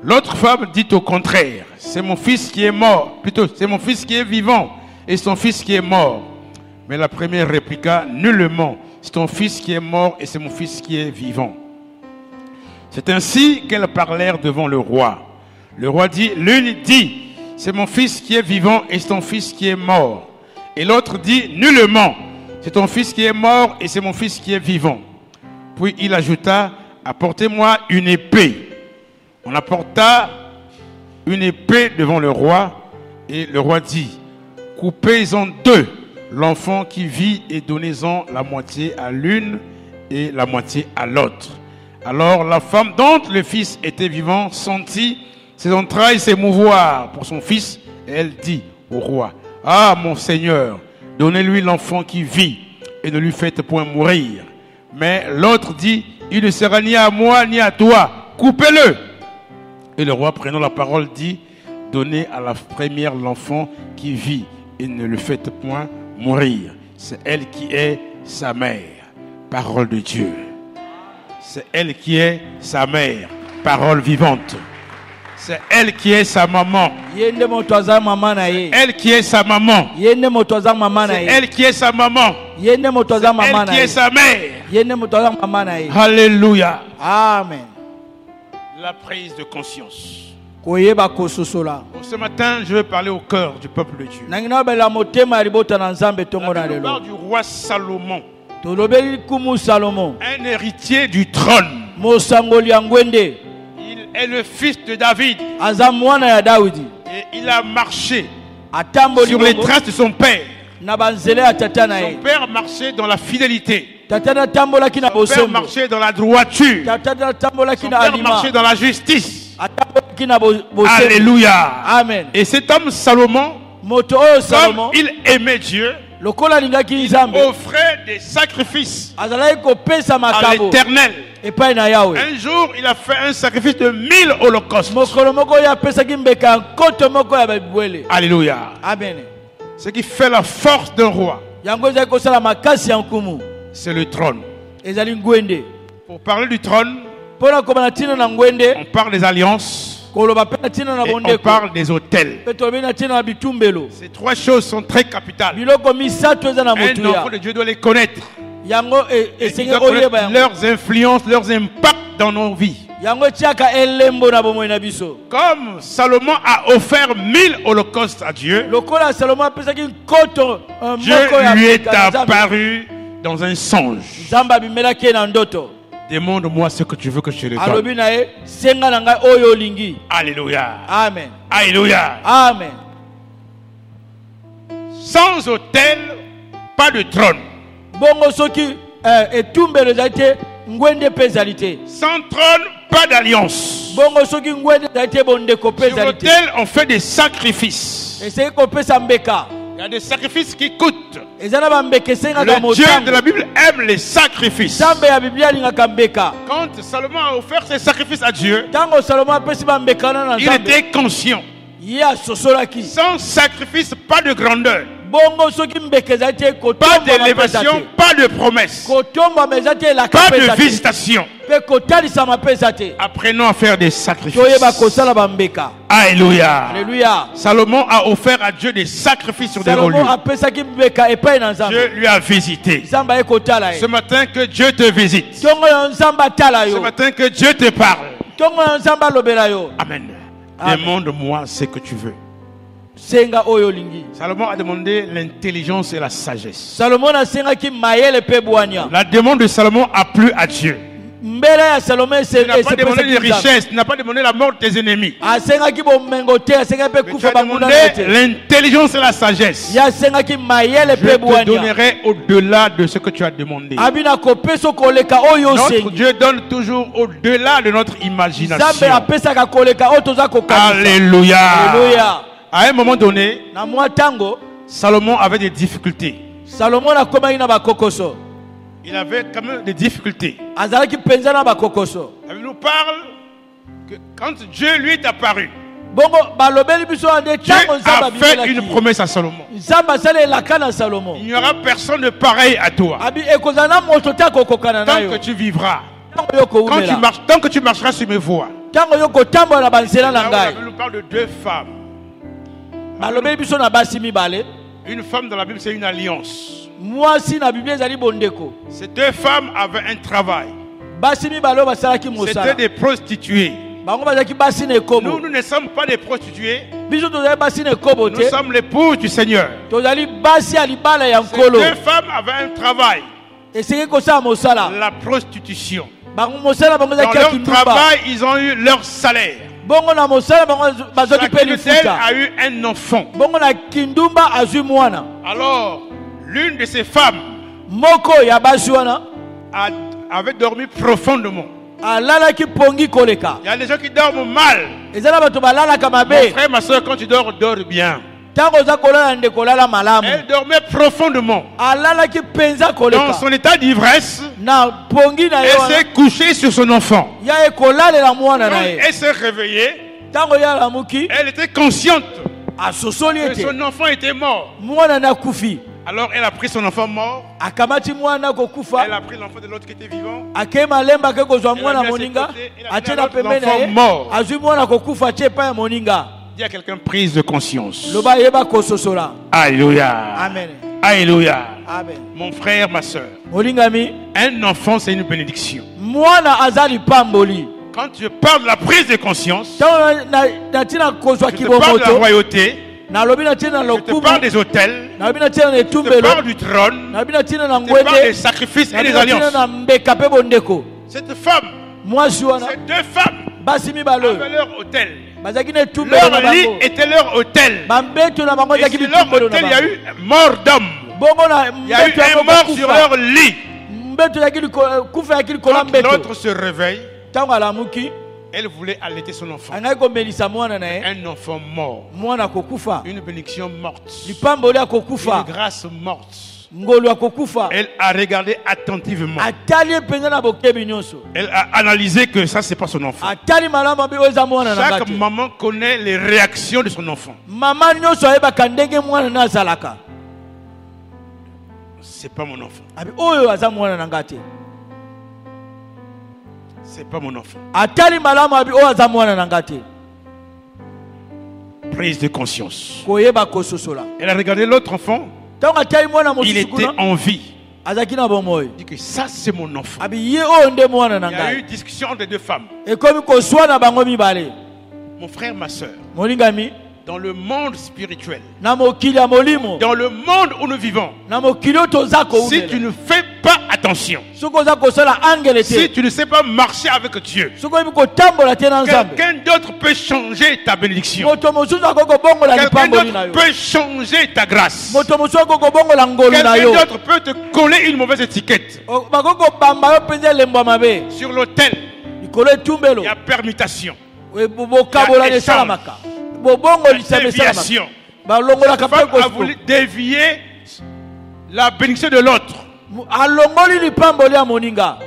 L'autre femme dit au contraire: c'est mon fils qui est mort, plutôt c'est mon fils qui est vivant et son fils qui est mort. Mais la première répliqua: nullement, c'est ton fils qui est mort et c'est mon fils qui est vivant. C'est ainsi qu'elles parlèrent devant le roi. Le roi dit: l'une dit: c'est mon fils qui est vivant et c'est ton fils qui est mort. Et l'autre dit: nullement, c'est ton fils qui est mort et c'est mon fils qui est vivant. Puis il ajouta: apportez-moi une épée. On apporta une épée devant le roi, et le roi dit: coupez-en 2 l'enfant qui vit et donnez-en la moitié à l'une et la moitié à l'autre. Alors la femme dont le fils était vivant sentit ses entrailles s'émouvoir pour son fils, et elle dit au roi: ah, mon Seigneur, donnez-lui l'enfant qui vit et ne lui faites point mourir. Mais l'autre dit: il ne sera ni à moi ni à toi, coupez-le. Et le roi, prenant la parole, dit: donnez à la première l'enfant qui vit et ne le faites point mourir. C'est elle qui est sa mère. Parole de Dieu. C'est elle qui est sa mère. Parole vivante. C'est elle qui est sa maman. C'est elle qui est sa maman. C'est elle qui est sa maman. C'est elle qui est sa mère. Alléluia. Amen. La prise de conscience. Pour ce matin, je vais parler au cœur du peuple de Dieu. On parle du roi Salomon. Un héritier du trône. Il est le fils de David. Et il a marché sur les traces de son père. Son père marchait dans la fidélité. Son père marchait dans la droiture. Son père marchait dans la justice. Alléluia. Amen. Et cet homme Salomon, comme il aimait Dieu, il offrait des sacrifices à l'Éternel. Un jour, il a fait un sacrifice de 1000 holocaustes. Alléluia. Amen. Ce qui fait la force d'un roi, c'est le trône. Pour parler du trône, on parle des alliances. Et on parle des hôtels. Ces 3 choses sont très capitales. Un enfant de Dieu doit les connaître. yango Et tu esenge dois connaître oyeba yango leurs influences, leurs impacts dans nos vies. yango tiaka elembo na bomoi na biso Comme Salomon a offert 1000 holocaustes à Dieu, lokola Salomo apesaki nkoto Dieu lui est apparu dans un songe. nzambe abimelaki ye na ndoto Demande-moi ce que tu veux que je te donne. alobi na ye senga na ngai oyo olingi Alléluia. amen Alléluia. amen Sans autel, pas de trône. bongo soki etumbelo ezali te ngwende mpe ezali te Sans trône, pas d'alliance. bongo soki ngwende ezali te bondeko mpe Sur ezali te l'autel, on fait des sacrifices. esengeli kopesa mbeka Il y a des sacrifices qui coûtent. eza na bambeka esengaka Le Dieu de motango la Bible aime les sacrifices. nzambe ya biblia alingaka mbeka Quand Salomon a offert ses sacrifices à Dieu, ntango salomo apesi bambeka wana na il nzambe était conscient. ye asosolaki Sans sacrifice, pas de grandeur, bongo soki mbeka ezali te pas kotombwama mpe eza d'élévation, te pas de promesse, kotombwama eza te elaka pas mpe de eza te visitation. mpe kotalisama mpe eza te Apprenons à faire des sacrifices. toyeba kosala bambeka Alléluia. alleluya Salomon a offert à Dieu des sacrifices sur des hauts lieux. salomo apesaki mbeka epai na nzambe Dieu lui a visité. nzambe aye kotala Ce ye matin, que Dieu te visite. ntongo yo nzambe atala Ce yo matin, que Dieu te parle. ntongo yo nzambe alobela yo Amen. Amen. Demande-moi ce que tu veux. senga oyo olingi Salomon a demandé l'intelligence et la sagesse. salomo asengaki mayele mpe bwania La demande de Salomon a plu à Dieu. mbela ya salomo Tu n'as pas demandé les esepesaki nzambe richesses, tu n'as pas demandé la mort de tes ennemis. asengaki bomengo te asengaki mpe Mais tu kufa as banguna demandé na ye te l'intelligence et la sagesse. ye asengaki mayele Je mpe te bwania donnerai au-delà de ce que tu as demandé. abi na kopesa koleka oyo Notre osengi Dieu donne toujours au-delà de notre nzambe imagination. apesaka koleka oyo toza kokanisa Alléluia. alleluya À un moment donné, na mwa ntango Salomon avait des difficultés. salomo akomaki na bakokoso Il avait quand même des difficultés. azalaki mpenza na bakokoso La Bible nous parle que quand Dieu lui est apparu, bongo balobeli biso ande Dieu ntango nzambe a fait une abimelaki promesse à Salomon. nzambe asala elaka na salomo Il n'y aura personne de pareil à toi. abi ekozala na moto te akokokana na Tant yo que tu vivras, ntango yo kowumela tant que tu marcheras sur mes voies. ntango yo kotambola na banzela na Là où la ngai Bible nous parle de deux femmes. balobeli biso na basi mibale Une femme dans la Bible, c'est une alliance. mwasi na biblia ezali bondeko Ces deux femmes avaient un travail. basi mibale oyo basalaki C'était mosala des prostituées. bango bazalaki basi na ekobo Nous ne sommes pas des prostituées. biso tozali basi na ekobo Nous te sommes l'épouse du Seigneur. tozali basi ya libala ya Ces nkolo deux femmes avaient un travail. esengeli kosala mosala La prostitution. bango mosala bango Dans ezalaki ya leur kindumba travail, ils ont eu leur salaire. bongo na mosala bango bazwaki mpe Chacune d'elles lifuta a eu un enfant. bongo na kindumba azwi mwana Alors, l'une de ces femmes moko ya basi wana avait dormi profondément. alalaki pongi koleka Il y a des gens qui dorment mal. eza na bato balalaka Mon mabe frère, ma soeur, quand tu dors, dors bien. ntango oza kolala nde kolala malamu Elle dormait profondément. alalaki mpenza Dans koleka son état d'ivresse, na pongi na ye elle wana s'est couchée sur son enfant. ya ye kolalela mwana Quand na ye elle s'est réveillée, ntango ye alamuki elle était consciente asosoli que ete son enfant était mort. mwana na akufi Alors elle a pris son enfant mort. akamati mwana Elle kokufa a pris l'enfant de l'autre qui était vivant. akei malemba ake kozwa Elle mwana a mis à ses moninga côtés, elle a atie mis na l'autre pembeni na l'enfant ye mort. azwi mwana kokufa atie epai ya moninga Il y a quelqu'un prise de conscience. loba yeba kososola Alléluia. amen Alléluia. amen Mon frère, ma soeur, molingami un enfant, c'est une bénédiction. mwana aza lipamboli Quand je parle de la prise de conscience, ntango na ntina kozwa je te parle de la kibomoto royauté, nalobi na ntina na je te lokumu parle des hôtels, nalobi na ntina na je te etumbelo parle du trône, nalobi na ntina na je te parle des ngwende sacrifices et nalobi des na ntina alliances. na mbeka mpe bondeko Cette femme, mwasi wana ces deux femmes, basi mibale oyo avaient leur hôtel. bazalaki na etumbelo na Leur lit bango était leur hôtel. bambeto na bango Et ezalaki sur leur bitumbelo na hôtel, il y a bango eu mort d'homme. bongo na Il y a eu mbeto un yango mort sur kokufa leur lit. mbeto ezalaki kufa yaki likolo ya Quand mbeto l'autre se réveille, ntango alamuki elle voulait allaiter son enfant. angaki komelisa mwana na ye Un enfant mort. mwana akokufa Une bénédiction morte. lipamboli Une akokufa grâce morte. ngolu akokufa Elle a regardé attentivement. atali ye mpenza na bokebi nyonso Elle a analysé que ça, c'est pas son enfant. atali malamu abi oyo eza mwana na nga Chaque te maman connaît les réactions de son enfant. mama nyonso ayebaka ndenge mwana na azalaka C'est pas mon enfant. abi oyo aza mwana na nga te C'est pas mon enfant. atali malamu abi oyo aza mwana na nga te Prise de conscience. koyeba kososola Elle a regardé l'autre enfant. ntango atali mwana Il mosusu était kuna en vie. azaki na bomoi. Il dit que ça c'est mon enfant. Abi ye o nde mwana na Il y a eu ngai. une discussion entre deux femmes. E komi ko swana bango mibale. Mon frère, ma soeur, Molingami dans le monde spirituel, na mokili ya molimo. dans le monde où nous vivons, Na mokili toza ko si tu ne fais pas attention, Suko za ko sala angele te. si tu ne sais pas marcher avec Dieu, Suko bi ko tambola te na nzambe. quelqu'un d'autre peut changer ta bénédiction. Moto mosusu akoko bongola Quelqu'un lipamboli na d'autre yo. peut changer ta grâce. Moto mosusu akoko bongola ngolu na Quelqu'un yo. d'autre peut te coller une mauvaise étiquette. Bakoko bamba yo penze lembo mabe. Sur l'autel, Ikolo tumbelo. il y a permutation, Bokabola ne salamaka. Bobongo lisame salamaka. déviation. Balongola Cette kapeko femme a voulu dévier la bénédiction de l'autre. alongoli lipamboli ya moninga.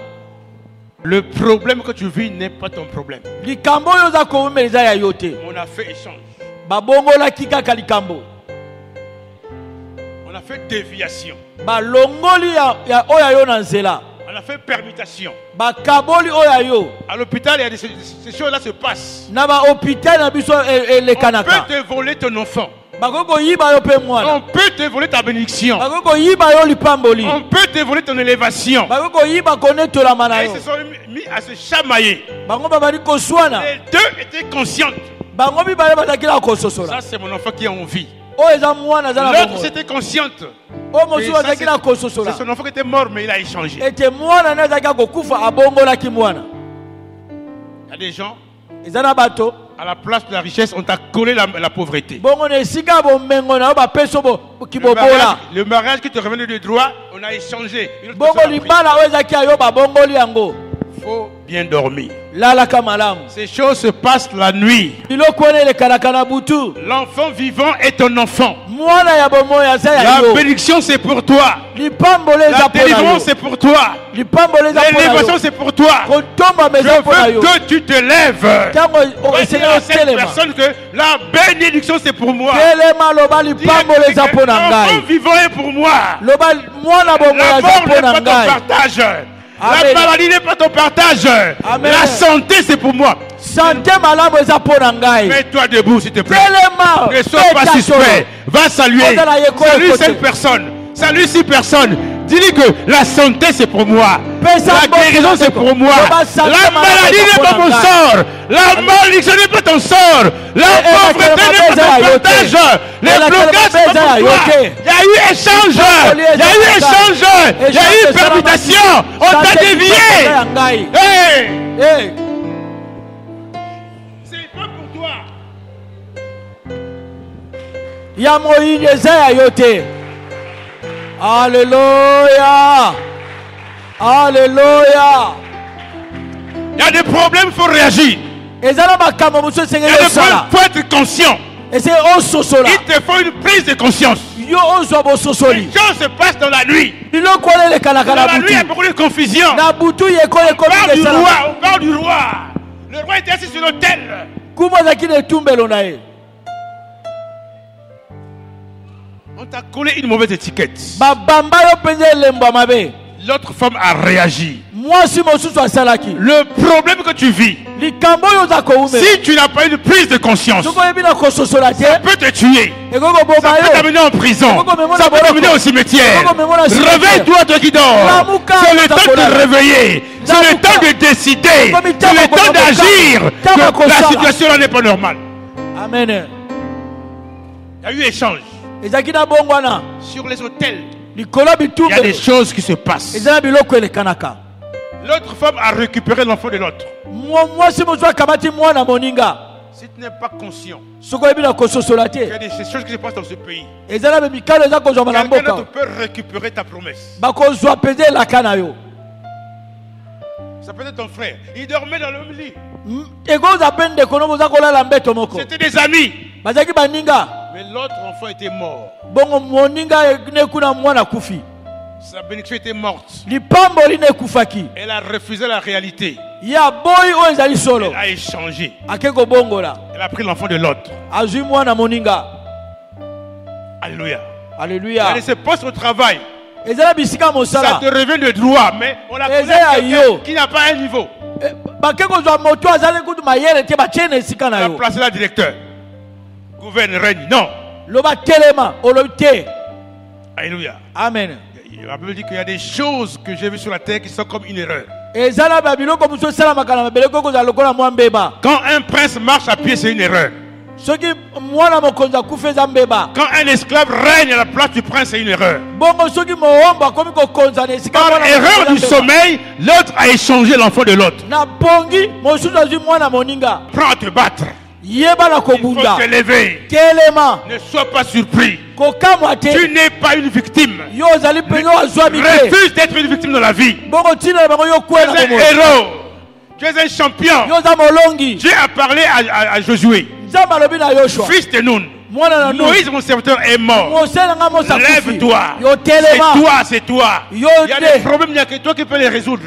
Le problème que tu vis n'est pas ton problème. Likambo yo za koumeza ya yote. On a fait échange. Babongola kikaka likambo. On a fait déviation. Balongoli ya oya yo na nzela. On a fait permutation. Bakaboli oya yo. À l'hôpital, il y a ces choses-là se passent. Na ba hôpital na biso le On kanaka. peut te voler ton enfant. Bakoko yiba yo pe mwana. On peut te voler ta bénédiction. Bakoko yiba yo lipamboli. On peut te voler ton élévation. Bakoko yiba konetola Et mana ils yo. se sont mis à se chamailler. Bango babali koswana. Les deux étaient conscientes. Bango mibale bazakila kososola. Ça, c'est mon enfant qui est en vie. O eza mwana za na L'autre, bongo. c'était consciente. O Et mosu ça, bazakila kososola. c'est son enfant qui était mort, mais il a échangé. Ete mwana na zaka kokufa abongola ki mwana. Il y a des gens, Eza na bato. à la place de la richesse, on t'a collé la pauvreté. Bongo ne sika bomengo na ba peso bo kibobola. Le mariage qui te revenait de droit, on a échangé. Une autre Bongo personne a pris. libala o ezaki ayo ba bongoli yango. Faut bien dormir. Lala kamalamu. Ces choses se passent la nuit. Biloko ene le kanaka butu. L'enfant vivant est ton enfant. Mwana ya bomoya za ya La yo. bénédiction, c'est pour toi. Lipambole La za pona yo. délivrance, c'est pour toi. Lipambole za pona L'élévation, yo. c'est pour toi. Kotomba Je meza pona veux yo. que tu te lèves. Tango o Dis esene à o cette telema. personne que la bénédiction, c'est pour moi. Telema loba Dis lipambole za pona l'enfant ngai. vivant est pour moi. Loba mwana bomoya La za mort n'est pona pas ton ngai. partage. Amen. La maladie n'est pas ton partage. Amen. La santé, c'est pour moi. Santé malamu eza pona ngai. Mets-toi debout, s'il te plaît. Telema. Ne sois pas Beta suspect. solo. Va saluer. Ozala yeko Salue yekote. 5 personnes. Salue 6 personnes. Dis-lui que la santé, c'est pour moi. Pesa La mboka guérison, c'est ndeko. pour moi. Loba santé La malamu maladie eza n'est pas pona mon ngai. sort. La malédiction n'est pas ton sort. La pauvreté n'est pas ton partage. Les blocages, c'est pas pour toi. Il y a eu échange. Il y a eu échange. Il y a eu permutation. On t'a dévié. Hey! Hey. C'est pas pour toi. Ya moyini eza ya yo te. Alléluia. Alléluia. Il y a des problèmes, il faut réagir. Eza na makambo mosusu Il y esengeli a des problèmes, osala. il faut être conscient. Ese ososola. Il te faut une prise de conscience. Yo ozwa bososoli. Les choses se passent dans la nuit. Biloko wana elekanaka Dans na la nuit, il y a butu. beaucoup de confusion. Na butu yeko On ekomi parle du esala. roi, on parle du roi. Le roi était assis sur l'autel. Kuma azalaki na etumbelo na ye. On t'a collé une mauvaise étiquette. Babamba yo mpenza elembo ya mabe. L'autre femme a réagi. Mwasi mosusu asalaki. Le problème que tu vis, Likambo oyo oza koumela. si tu n'as pas une prise de conscience, Soki oyebi na kososola te. ça peut te tuer. Ekoki Ça koboma peut yo. t'amener en prison. Ça peut t'amener au cimetière. Réveille-toi, toi qui dors. C'est le temps de réveiller. C'est le temps de décider. C'est le temps d'agir. Que la situation là n'est pas normale. Amen. Il y a eu échange. Ezalaki na bongo wana. Sur les hôtels, Likolo il y a des bitumbelo. choses qui se passent. Eza na biloko elekanaka. L'autre femme a récupéré l'enfant de l'autre. Mwasi mosusu akamati mwana moninga. Si tu n'es pas conscient, Soki oyebi na kososola il y te. a des choses qui se passent dans ce pays. Eza na bemikalo eza kozwama na Quelqu'un mboka. d'autre peut récupérer ta promesse. Bakozwa mpenza elaka na yo. Ça peut être ton frère. Il dormait dans le lit. Ekoza mpe ndeko no boza kolala mbeto moko. C'était des amis. Bazalaki baninga. Mais l'autre enfant était mort. Bongo moninga nekuna mwana kufi. Sa bénédiction était morte. Lipamboli nekufaki. Elle a refusé la réalité. Ya boyi oyo ezali solo. Elle a échangé. Ake kobongola. Elle a pris l'enfant de l'autre. Azwi mwana moninga. Alléluia. Alléluia. Elle se poste au travail. Ezala bisika Ça mosala. te revient de droit, mais on a Et ça, yo. quelqu'un qui n'a pas un niveau. Bake kozwa moto azali kutu mayele te batie na esika na Elle a yo. placé la directeur. Gouverne, règne. Non. Loba telema olobi te. Alléluia. Amen. Il La Bible dit qu'il y a des choses que j'ai vues sur la terre qui sont comme une erreur. Quand un prince marche à pied, c'est une erreur. Quand un esclave règne à la place du prince, c'est une erreur. Par erreur du sommeil, l'autre a échangé l'enfant de l'autre. Prends à te battre. Il faut te lever. Ne sois pas surpris. Tu n'es pas une victime. Refuse d'être une victime dans la vie. Tu es un héros. Tu es un champion. Dieu a parlé à Josué, fils de Nun. Moïse, mon serviteur, est mort. Lève-toi. C'est toi. Il y a des problèmes, il n'y a que toi qui peux les résoudre.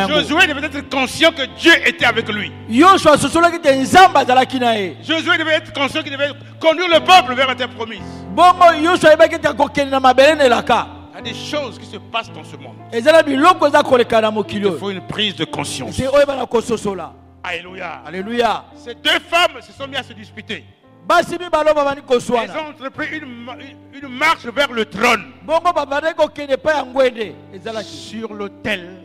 Josué devait être conscient que Dieu était avec lui. Josué devait être conscient qu'il devait conduire le peuple vers la terre promise. Il y a des choses qui se passent dans ce monde. Il faut une prise de conscience. Alléluia. Alléluia. Ces deux femmes se sont mises à se disputer. Elles ont entrepris une marche vers le trône. Sur l'autel,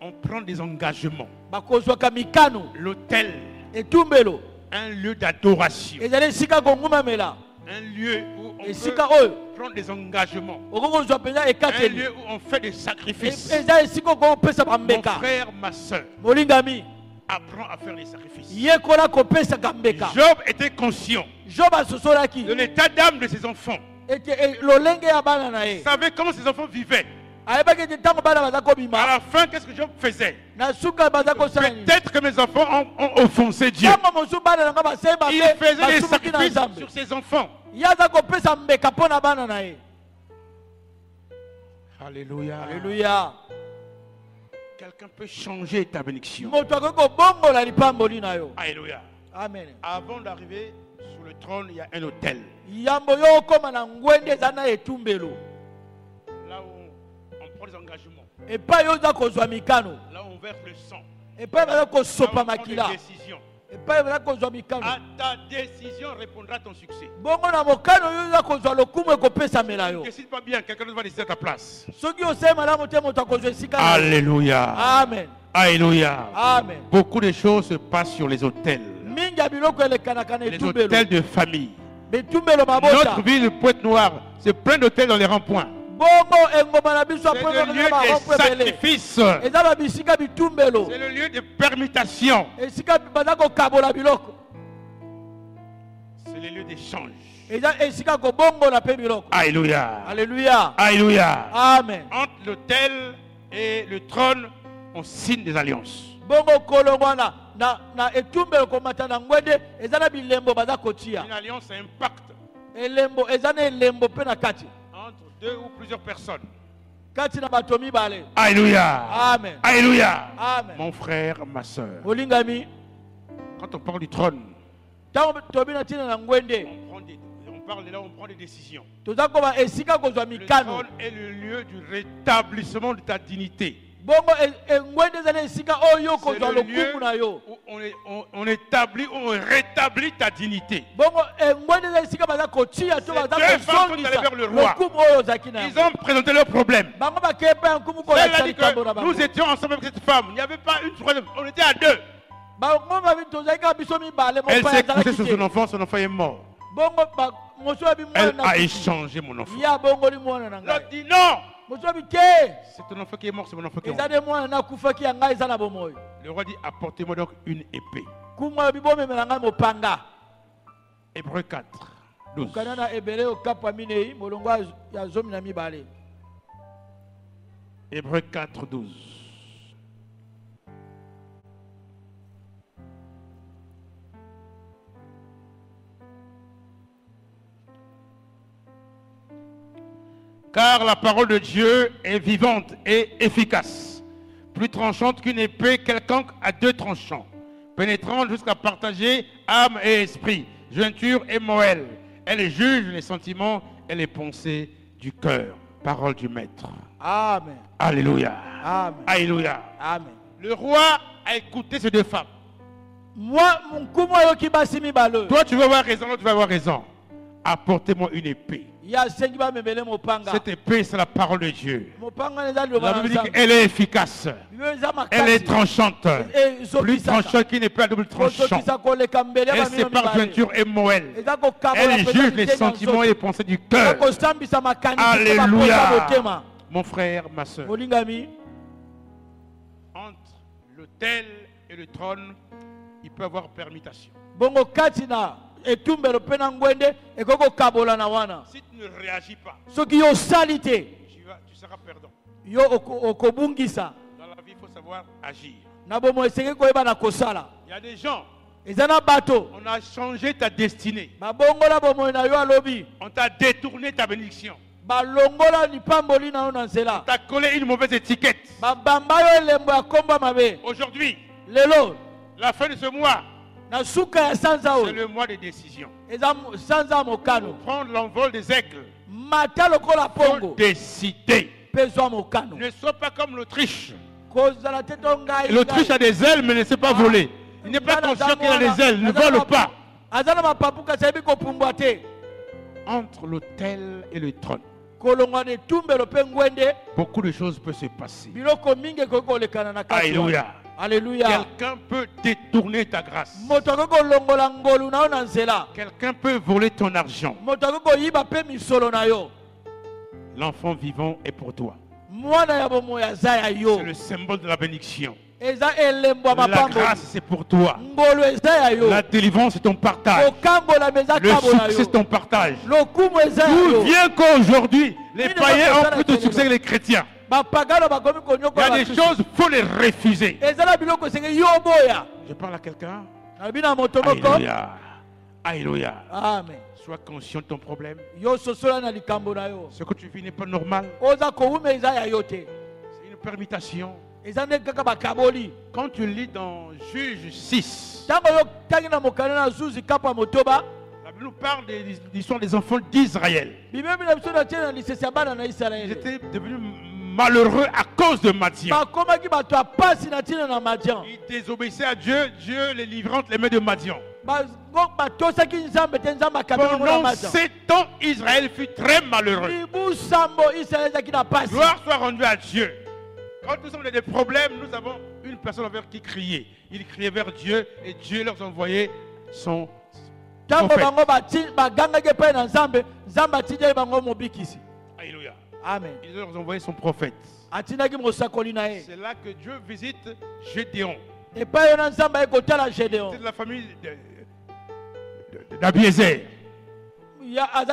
on prend des engagements. L'autel, un lieu d'adoration. Un lieu où on peut prendre des engagements. Un lieu où on fait des sacrifices. Mon frère, ma soeur, apprends à faire les sacrifices. Job était conscient de l'état d'âme de ses enfants. Il savait comment ses enfants vivaient. À la fin, qu'est-ce que Job faisait? Peut-être que mes enfants ont offensé Dieu. Il faisait des sacrifices sur ses enfants. Alléluia. Alléluia. Quelqu'un peut changer ta bénédiction. Alléluia. Amen. Avant d'arriver sur le trône, il y a un autel. Là où on prend des engagements. Là où on verse le sang. Là où on prend des décisions. À ta décision répondra ton succès. Ne décide pas bien, quelqu'un va décider à ta place. Alléluia. Amen. Alléluia. Amen. Beaucoup de choses se passent sur les autels. Les autels de famille. Notre ville de Pointe-Noire, c'est plein d'hôtels dans les ronds-points. C'est le lieu des sacrifices. C'est le lieu de permutation. C'est le lieu d'échange. Alléluia. Alléluia. Alléluia. Amen. Entre l'autel et le trône, on signe des alliances. Une alliance, c'est un pacte entre deux ou plusieurs personnes. Alléluia. Amen. Alléluia. Amen. Mon frère, ma soeur, quand on parle du trône, on parle là, on prend des décisions. Le trône est le lieu du rétablissement de ta dignité. C'est le lieu où on établit, on rétablit ta dignité. Ces deux femmes sont allées vers le roi. Ils ont présenté leurs problèmes. Elle a dit que nous étions ensemble avec cette femme. Il n'y avait pas une troisième. On était à deux. Elle s'est couchée sur son enfant est mort. Elle a échangé mon enfant. L'autre dit non. C'est ton enfant qui est mort, c'est mon enfant qui est mort. Le roi dit apportez-moi donc une épée. Hébreux 4, 12. Hébreux 4, 12. Car la parole de Dieu est vivante et efficace, plus tranchante qu'une épée quelconque à deux tranchants, pénétrante jusqu'à partager âme et esprit, jointure et moelle. Elle juge les sentiments et les pensées du cœur. Parole du Maître. Amen. Alléluia. Amen. Alléluia. Amen. Le roi a écouté ces deux femmes. Toi, tu vas avoir raison, l'autre tu vas avoir raison. Apportez-moi une épée. Cette épée, c'est la parole de Dieu. La Bible dit qu'elle est efficace. Elle est tranchante. Plus tranchante qui n'est pas double tranchant. Elle sépare jointure et moelle. Elle juge les sentiments et les pensées du cœur. Alléluia. Mon frère, ma soeur. Entre l'autel et le trône, il peut y avoir permutation. Si tu ne réagis pas, tu seras perdant. Dans la vie, il faut savoir agir. Il y a des gens, on a changé ta destinée. On t'a détourné ta bénédiction. On t'a collé une mauvaise étiquette. Aujourd'hui, la fin de ce mois, c'est le mois des décisions. Prendre l'envol des aigles. Faut décider. Ne sois pas comme l'Autriche. L'Autriche a des ailes mais ne sait pas voler. Il n'est pas conscient qu'il a des ailes, ne vole pas. Entre l'autel et le trône, beaucoup de choses peuvent se passer. Alléluia. Alléluia. Quelqu'un peut détourner ta grâce. Quelqu'un peut voler ton argent. L'enfant vivant est pour toi. C'est le symbole de la bénédiction. La grâce, c'est pour toi. La délivrance, c'est ton partage. Le succès, c'est ton partage. D'où vient qu'aujourd'hui, les païens ont plus de succès que les chrétiens? Il y a des choses, il faut les refuser. Je parle à quelqu'un. Alléluia. Alléluia. Amen. Sois conscient de ton problème. Ce que tu vis n'est pas normal. C'est une permutation. Quand tu lis dans Juge 6, la Bible nous parle de l'histoire des enfants d'Israël. Ils étaient devenus malheureux à cause de Madian. Ils désobéissaient à Dieu. Dieu les livrait entre les mains de Madian. Pendant 7 ans, Israël fut très malheureux. Gloire soit rendue à Dieu. Quand nous avons des problèmes, nous avons une personne vers qui crier. Ils criaient vers Dieu et Dieu leur envoyait son prophète. Alléluia. Amen. Il leur envoyait son prophète. C'est là que Dieu visite Gédéon. C'est de la famille d'Abiézer. Là, on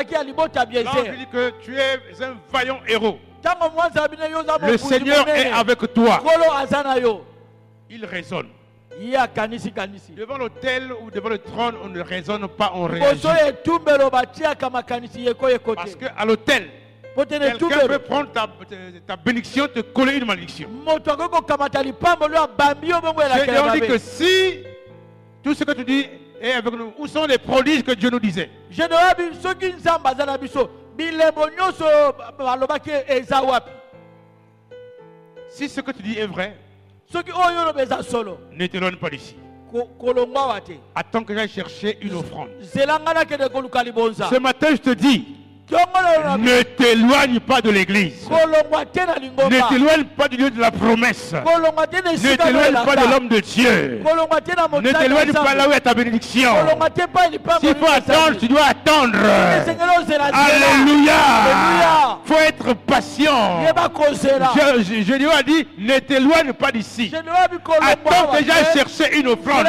dit que tu es un vaillant héros. Le Seigneur est avec toi. Il raisonne. Devant l'autel ou devant le trône, on ne raisonne pas, on réagit. Parce qu'à l'autel, quelqu'un peut prendre ta bénédiction, te coller une malédiction. Et on dit que si tout ce que tu dis est avec nous, où sont les prodiges que Dieu nous disait? Si ce que tu dis est vrai, ne t'éloigne pas d'ici. Attends que j'aille chercher une offrande. Ce matin, je te dis, ne t'éloigne pas de l'église. Ne t'éloigne pas du lieu de la promesse. Ne t'éloigne pas de l'homme de Dieu. Ne t'éloigne pas là où est ta bénédiction. S'il faut attendre, tu dois attendre. Alléluia. Il faut être patient. Jésus a dit, ne t'éloigne pas d'ici. Attends que j'aille chercher une offrande.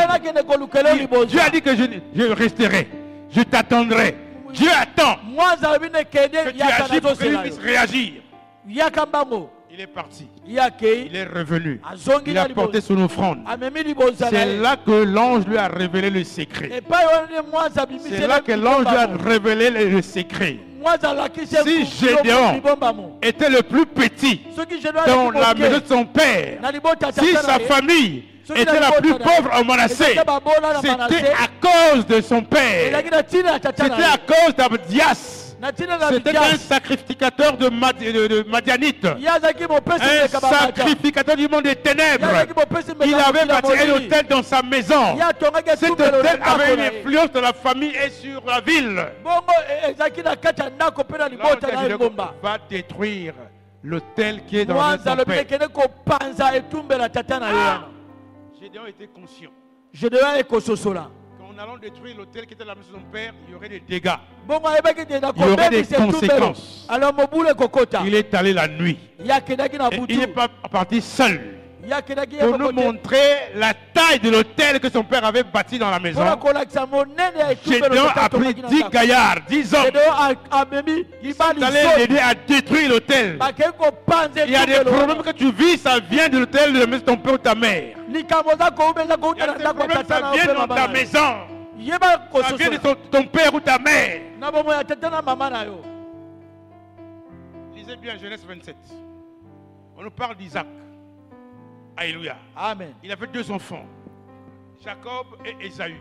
Dieu a dit que je resterai. Je t'attendrai. Dieu attend que tu agis pour qu'il puisse réagir. Il est parti. Il est revenu. Il a porté son offrande. C'est là que l'ange lui a révélé le secret. C'est là que l'ange lui a révélé le secret. Si Gédéon était le plus petit dans la maison de son père, si sa famille était la plus pauvre en Manassé, c'était à cause de son père. C'était à cause d'Abdias. C'était un sacrificateur de Madianite. Un sacrificateur du monde des ténèbres. Il avait bâti un hôtel dans sa maison. Cet hôtel avait une influence dans la famille et sur la ville. Va détruire l'hôtel qui est dans la maison de son père. Gédéon était conscient. En allant détruire l'hôtel qui était la maison de son père, il y aurait des dégâts. Il y aurait des conséquences. Il est allé la nuit. Et il n'est pas parti seul. Pour nous montrer la taille de l'hôtel que son père avait bâti dans la maison. Gédéon a pris 10 gaillards, 10 hommes. Ils sont allés l'aider à détruire l'hôtel. Il y a des problèmes que tu vis, ça vient de l'hôtel de la maison de ton père ou ta mère. Il y a des problèmes, ça vient dans ta maison. Ça vient de ton père ou ta mère. Lisez bien Genèse 27. On nous parle d'Isaac. Alléluia. Amen. Il avait 2 enfants, Jacob et Ésaü.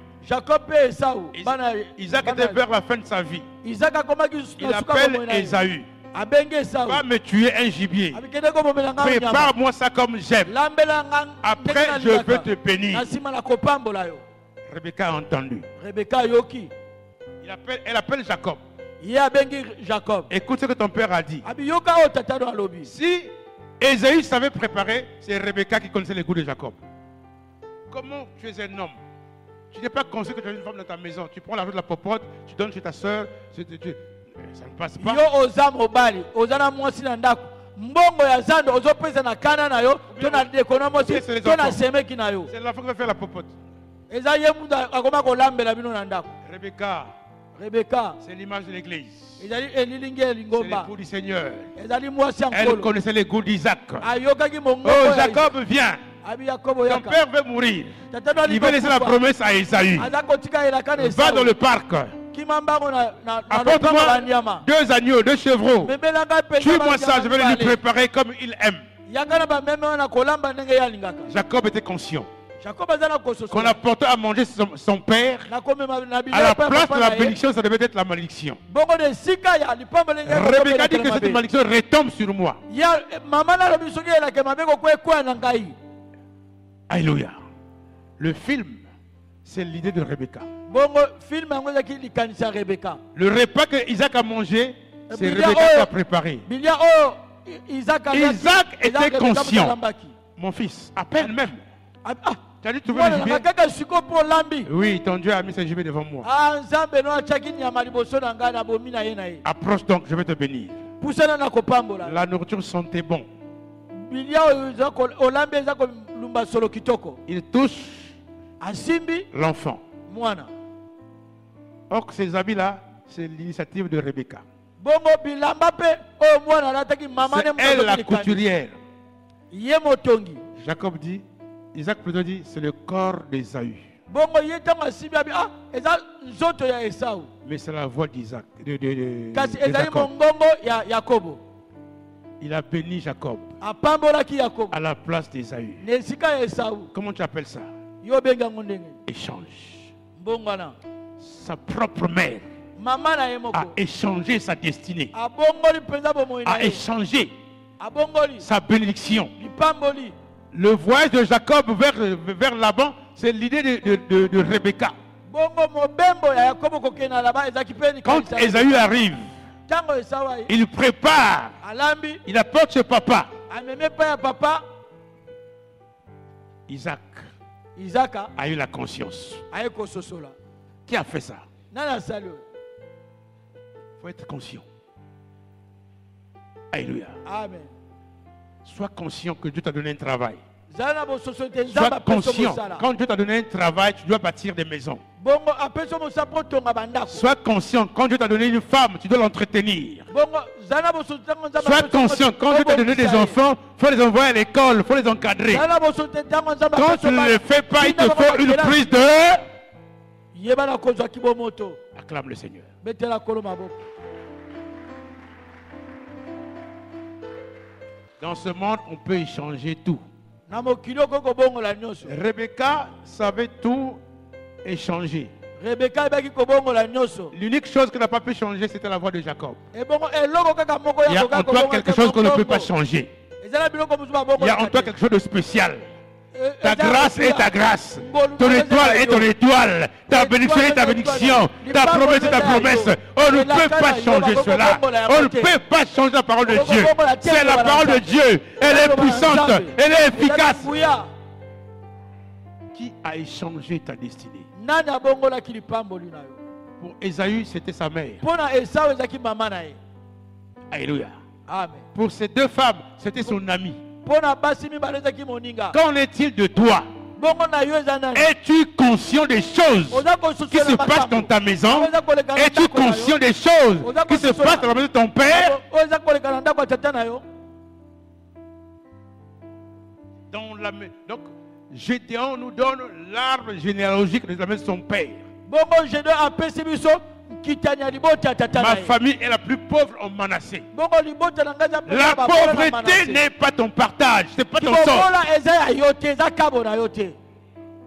Isaac était vers la fin de sa vie. Il appelle Ésaü. Va me tuer un gibier. Prépare-moi ça comme j'aime. Après, je vais te bénir. Rebecca a entendu. Elle appelle Jacob. Écoute ce que ton père a dit. Si Ésaü savait préparer, c'est Rebecca qui connaissait les goûts de Jacob. Comment tu es un homme? Tu n'es pas conscient que tu as une femme dans ta maison. Tu prends l'argent de la popote, tu donnes chez ta soeur. Ça ne passe pas. C'est l'enfant qui va faire la popote. Rebecca, c'est l'image de l'église. C'est l'époux du Seigneur. Elle connaissait les goûts d'Isaac. Oh, Jacob vient. Ton père veut mourir. Il veut laisser la promesse à Ésaü. Va dans le parc. Apporte-moi 2 agneaux, 2 chevreaux. Tue-moi ça, je vais lui préparer comme il aime. Jacob était conscient qu'on apportait à manger son père. À la place de la bénédiction, ça devait être la malédiction. Rebecca dit que cette malédiction retombe sur moi. Alléluia. Le film, c'est l'idée de Rebecca. Le repas que Isaac a mangé, c'est Rebecca qui a préparé. Isaac était conscient. Mon fils, à peine même. Tu as dû trouver le gibier? Oui, ton Dieu a mis ce gibier devant moi. Approche donc, je vais te bénir. La nourriture sentait bon. Il touche l'enfant. Or, ces habits-là, c'est l'initiative de Rebecca. C'est elle la couturière. Jacob dit, Isaac plutôt dit, c'est le corps d'Ésaü. Mais c'est la voix d'Isaac. Il a béni Jacob à la place d'Ésaü. Comment tu appelles ça? Échange. Sa propre mère a échangé sa destinée, a échangé sa bénédiction. Le voyage de Jacob vers Laban, c'est l'idée de Rebecca. Quand Ésaü arrive, il prépare, il apporte chez papa. Isaac a eu la conscience. Qui a fait ça? Il faut être conscient. Alléluia. Amen. Sois conscient que Dieu t'a donné un travail. Sois conscient, quand Dieu t'a donné un travail, tu dois bâtir des maisons. Sois conscient, quand Dieu t'a donné une femme, tu dois l'entretenir. Sois conscient, quand Dieu t'a donné des enfants, il faut les envoyer à l'école, il faut les encadrer. Quand tu ne le fais pas, il te faut une prise de... Acclame le Seigneur. Dans ce monde, on peut échanger tout. Rebecca savait tout échanger. L'unique chose qui n'a pas pu changer, c'était la voix de Jacob. Il y a en toi quelque chose qu'on ne peut pas changer. Il y a en toi quelque chose de spécial. Ta grâce est ta grâce. Ton étoile est ton étoile. Ta bénédiction est ta bénédiction. Ta promesse est ta promesse. On ne peut pas changer cela. On ne peut pas changer la parole de Dieu. C'est la parole de Dieu. Elle est puissante. Elle est efficace. Qui a échangé ta destinée? Pour Ésaü, c'était sa mère. Alléluia. Pour ces deux femmes, c'était son ami. Qu'en est-il de toi? Es-tu conscient des choses qui se passent dans ta maison? Es-tu conscient des choses qui se passent dans la maison de ton père? Donc, Gédéon nous donne l'arbre généalogique de la maison de son père. Ma famille est la plus pauvre en Manassé. La pauvreté n'est pas ton partage, c'est pas ton sort.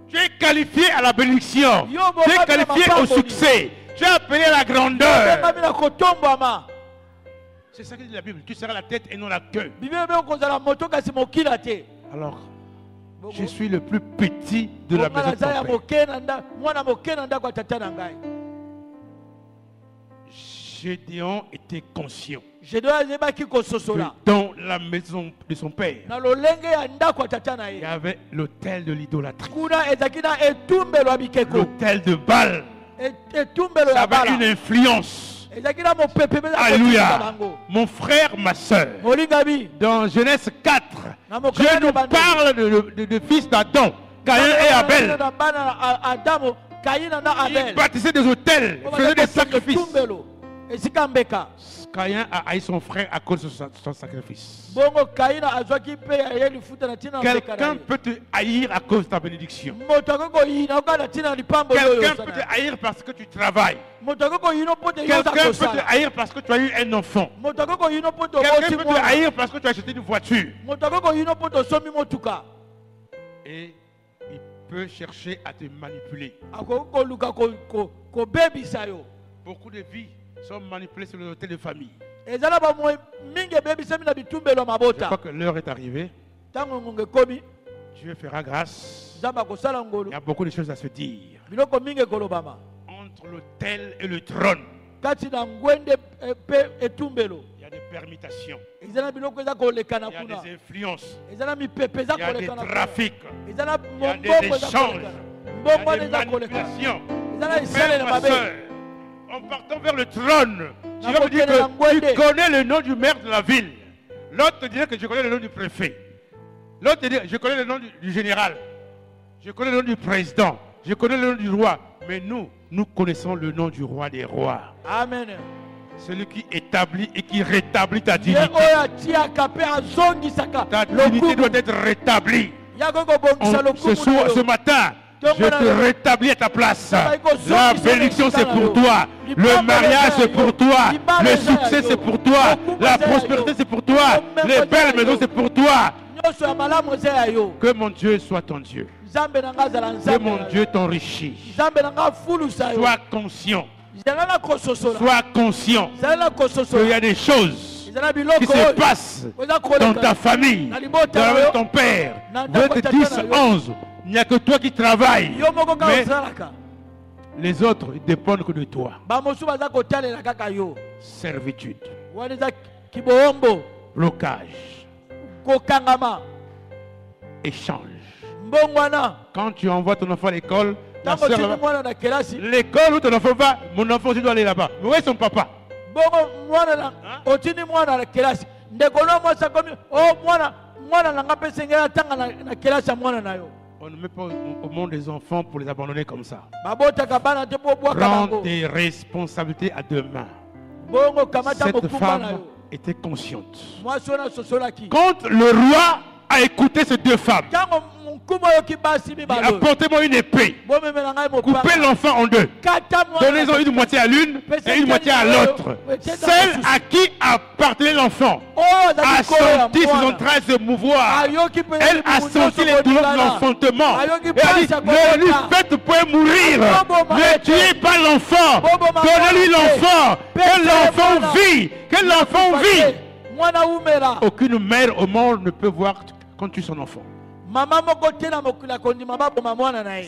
Tu es qualifié à la bénédiction, tu es qualifié au succès, tu es appelé à la grandeur. C'est ça que dit la Bible, tu seras la tête et non la queue. Alors, je suis le plus petit de la maison de ton père. Gédéon était conscient que dans la maison de son père, il y avait l'autel de l'idolâtrie, l'autel de Baal. Ça avait une influence. Alléluia. Mon frère, ma soeur, dans Genèse 4, Dieu nous parle de fils d'Adam, Caïn et Abel. Ils bâtissaient des autels, faisaient des sacrifices. Caïn a haï son frère à cause de son sacrifice. Quelqu'un peut te haïr à cause de ta bénédiction. Quelqu'un peut te haïr parce que tu travailles. Quelqu'un peut te haïr parce que tu as eu un enfant. Quelqu'un peut te haïr parce que tu as acheté une voiture. Et il peut chercher à te manipuler. Beaucoup de vies sont manipulés sur l'autel de famille. Je crois que l'heure est arrivée. Dieu fera grâce. Il y a beaucoup de choses à se dire. Entre l'autel et le trône, il y a des permutations. Il y a des influences. Il y a des trafics. Il y a des échanges. Il y a des manipulations. Frère, ma soeur, en partant vers le trône, tu vas me dire que tu connais le nom du maire de la ville. L'autre te dirait que je connais le nom du préfet. L'autre te dirait que je connais le nom du général. Je connais le nom du président. Je connais le nom du roi. Mais nous connaissons le nom du roi des rois. Amen. Celui qui établit et qui rétablit ta dignité. Ta dignité doit être rétablie. Ce matin, je te rétablis à ta place. La bénédiction c'est pour toi. Le mariage c'est pour toi. Le succès c'est pour toi. La prospérité c'est pour toi. Les belles maisons c'est pour toi. Que mon Dieu soit ton Dieu. Que mon Dieu t'enrichisse. Sois conscient. Sois conscient qu'il y a des choses qui se passent dans ta famille, dans la maison de ton père. Verset 10, 11. Il n'y a que toi qui travailles. Mais les autres ils dépendent que de toi. Servitude. Blocage. Échange. Quand tu envoies ton enfant à l'école, l'école où ton enfant va, mon enfant aussi doit aller là-bas. Mais où est son papa? On ne met pas au monde des enfants pour les abandonner comme ça. Prends tes responsabilités à deux mains. Cette femme était consciente. Quand le roi a écouté ces deux femmes, apportez-moi une épée. Coupez l'enfant en deux. Donnez-en une moitié à l'une et une moitié à l'autre. Celle à qui appartenait l'enfant a senti ses entrailles se mouvoir. Elle a senti les douleurs de l'enfantement. Elle a dit, ne lui faites point mourir. Ne tuez pas l'enfant. Donnez-lui l'enfant. Que l'enfant vit. Que l'enfant vit. Aucune mère au monde ne peut voir quand tue son enfant.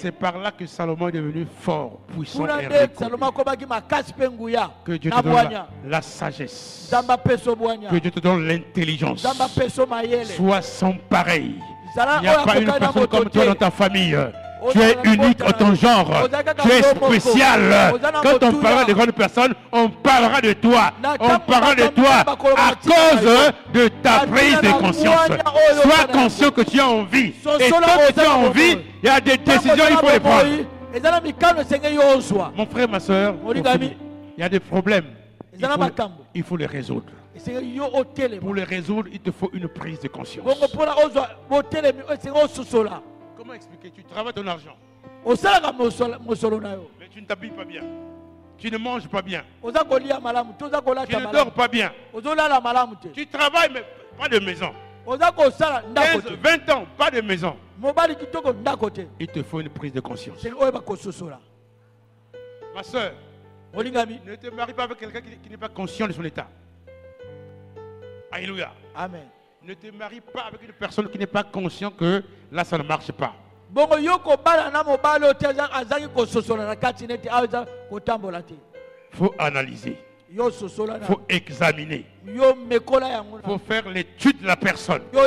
C'est par là que Salomon est devenu fort, puissant et reconnu. Que Dieu te donne la sagesse. Que Dieu te donne l'intelligence. Sois sans pareil. Il n'y a pas une personne comme toi dans ta famille. Tu es unique en ton genre. Tu es spécial. Quand on parlera de grandes personnes, on parlera de toi. On parlera de toi à cause de ta prise de conscience. Sois conscient que tu as envie. Et tant que tu as envie, il y a des décisions, il faut les prendre. Mon frère, ma soeur, il y a des problèmes. Il faut les résoudre. Pour les résoudre, il te faut une prise de conscience. Comment expliquer? Tu travailles ton argent. Mais tu ne t'habilles pas bien. Tu ne manges pas bien. Tu ne dors pas bien. Tu travailles mais pas de maison. 15, 20 ans, pas de maison. Il te faut une prise de conscience. Ma soeur, ne te marie pas avec quelqu'un qui n'est pas conscient de son état. Alléluia. Amen. Ne te marie pas avec une personne qui n'est pas conscient que là ça ne marche pas. Il faut analyser. Il faut examiner. Il faut faire l'étude de la personne. Où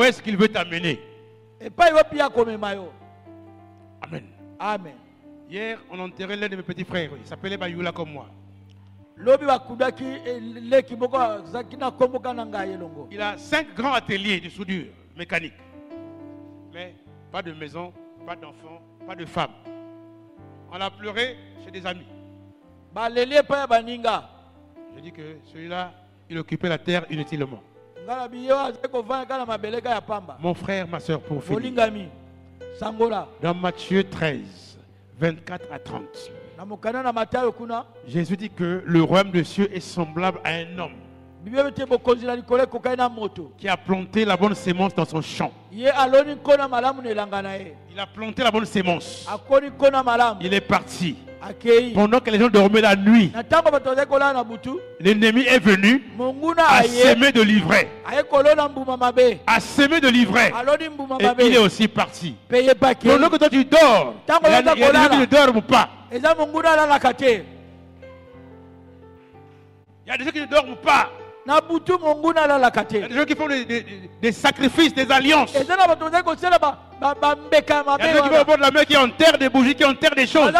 est-ce qu'il veut t'amener? Amen. Amen. Hier, on enterrait l'un de mes petits frères. Il s'appelait Bayula comme moi. Il a 5 grands ateliers de soudure mécanique. Mais pas de maison, pas d'enfants, pas de femme. On a pleuré chez des amis. Je dis que celui-là, il occupait la terre inutilement. Mon frère, ma soeur, pour finir. Dans Matthieu 13, 24 à 30. Jésus dit que le royaume des cieux est semblable à un homme qui a planté la bonne sémence dans son champ. Il a planté la bonne sémence. Il est parti. Pendant que les gens dormaient la nuit, l'ennemi est venu à s'aimer de l'ivraie. À s'aimer de l'ivraie. Et il est aussi parti. Pendant que toi tu dors, il y a des gens qui ne dorment pas. Il y a des gens qui ne dorment pas. Il y a des gens qui font des sacrifices, des alliances. Il y a des gens qui vont au bord de la mer, qui enterrent des bougies, qui enterrent des choses.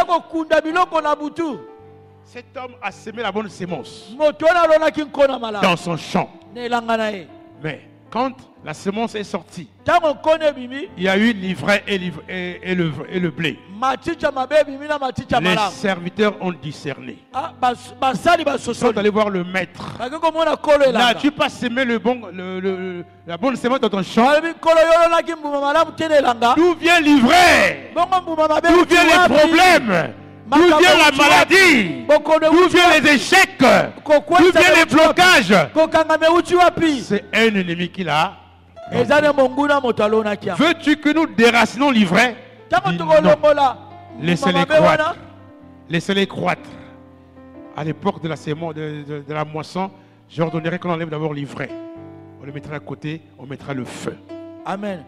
Cet homme a semé la bonne sémence dans son champ. Mais quand la sémence est sortie, il y a eu l'ivraie et le blé. Les serviteurs ont discerné. Sont allés voir le maître. N'as-tu pas semé la bonne sémence dans ton champ? D'où vient l'ivraie? D'où viennent les problèmes? D'où vient la maladie? D'où viennent les échecs? D'où viennent les blocages? C'est un ennemi qu'il a. Veux-tu que nous déracinons l'ivraie? Non. Laissez-les croître. Laissez-les croître. À l'époque de la sémence, de la moisson, j'ordonnerai qu'on enlève d'abord l'ivraie. On le mettra à côté, on mettra le feu. Amen.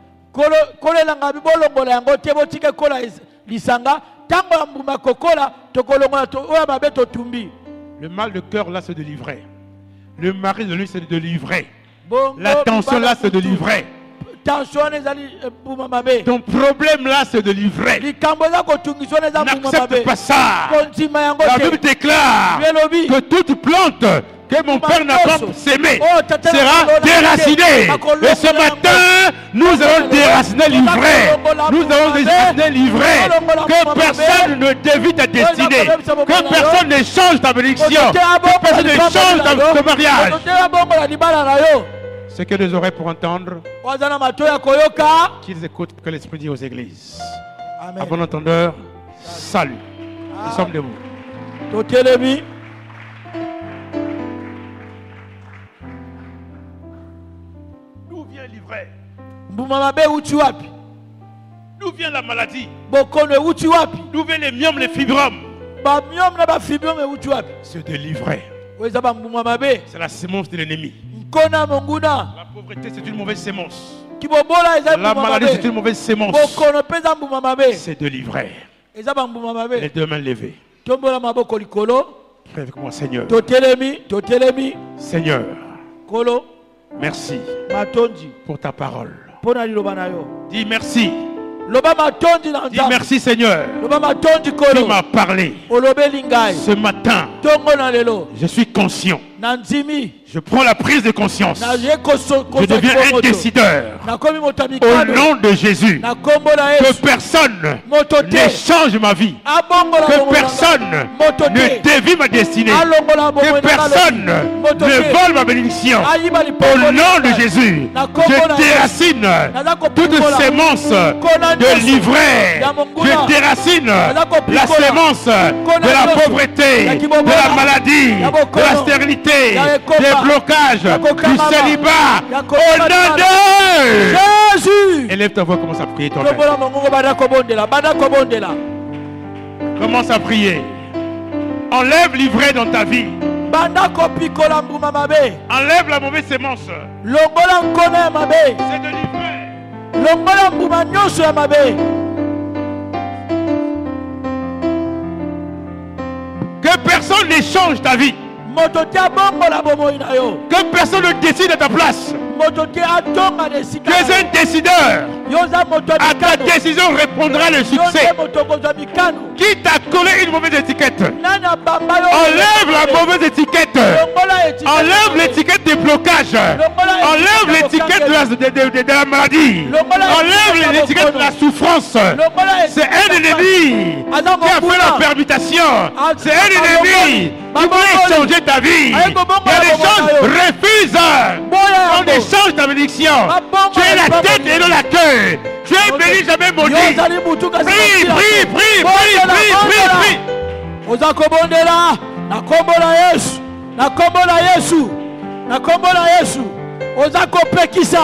Le mal de cœur là c'est de l'ivraie. Le mari de lui c'est de l'ivraie. La tension là c'est de l'ivraie. Ton problème là c'est de l'ivraie. N'accepte pas ça. La Bible déclare que toute plante que mon père n'a pas sémée sera déracinée. Et ce matin, nous allons déraciner l'ivraie. Nous allons déraciner l'ivraie. Que personne ne dévie ta destinée. Que personne ne change ta bénédiction. Que personne ne change ton mariage. Ceux qui ont des oreilles pour entendre, qu'ils écoutent ce que l'Esprit dit aux églises. Amen. À bon entendeur, salut. Nous sommes debout. D'où vient l'ivraie? D'où vient la maladie? D'où viennent les myomes, les fibromes? C'est de l'ivraie. C'est la sémence de l'ennemi. La pauvreté, c'est une mauvaise sémence. La maladie, c'est une mauvaise sémence. C'est de l'ivraie. Les deux mains levées. Prie avec moi, Seigneur. Seigneur, merci pour ta parole. Dis merci. Dis merci, Seigneur. Tu m'as parlé. Ce matin, je suis conscient. Je prends la prise de conscience. Je deviens un décideur. Au nom de Jésus. Que personne ne change ma vie. Que personne ne dévie ma destinée. Que personne ne vole ma bénédiction. Au nom de Jésus, je déracine toute sémence de l'ivraie. Je déracine la sémence de la pauvreté, de la maladie, de la stérilité, des blocages, du célibat. Au nom de Jésus. Élève ta voix, commence à prier toi-même. Commence à prier. Enlève l'ivraie dans ta vie. Enlève la mauvaise sémence. C'est de l'ivraie. Que personne n'échange ta vie. Que personne ne décide à ta place. Tu es un décideur. À ta décision répondra le succès. Qui t'a collé une mauvaise étiquette? Enlève la mauvaise étiquette. Enlève l'étiquette des blocages. Enlève l'étiquette de la maladie. Enlève l'étiquette de la souffrance. C'est un ennemi qui a fait la permutation. C'est un ennemi qui voulait changer ta vie. Il y a des choses refusent. On échange ta bénédiction. Tu es la tête et non la queue. Tu es béni, jamais maudit. Prie, prie, prie, prie, prie, prie. Ozakobondela na kombo la Yesu, na kombo la Yesu, na kombo la Yesu. Ozakopekisa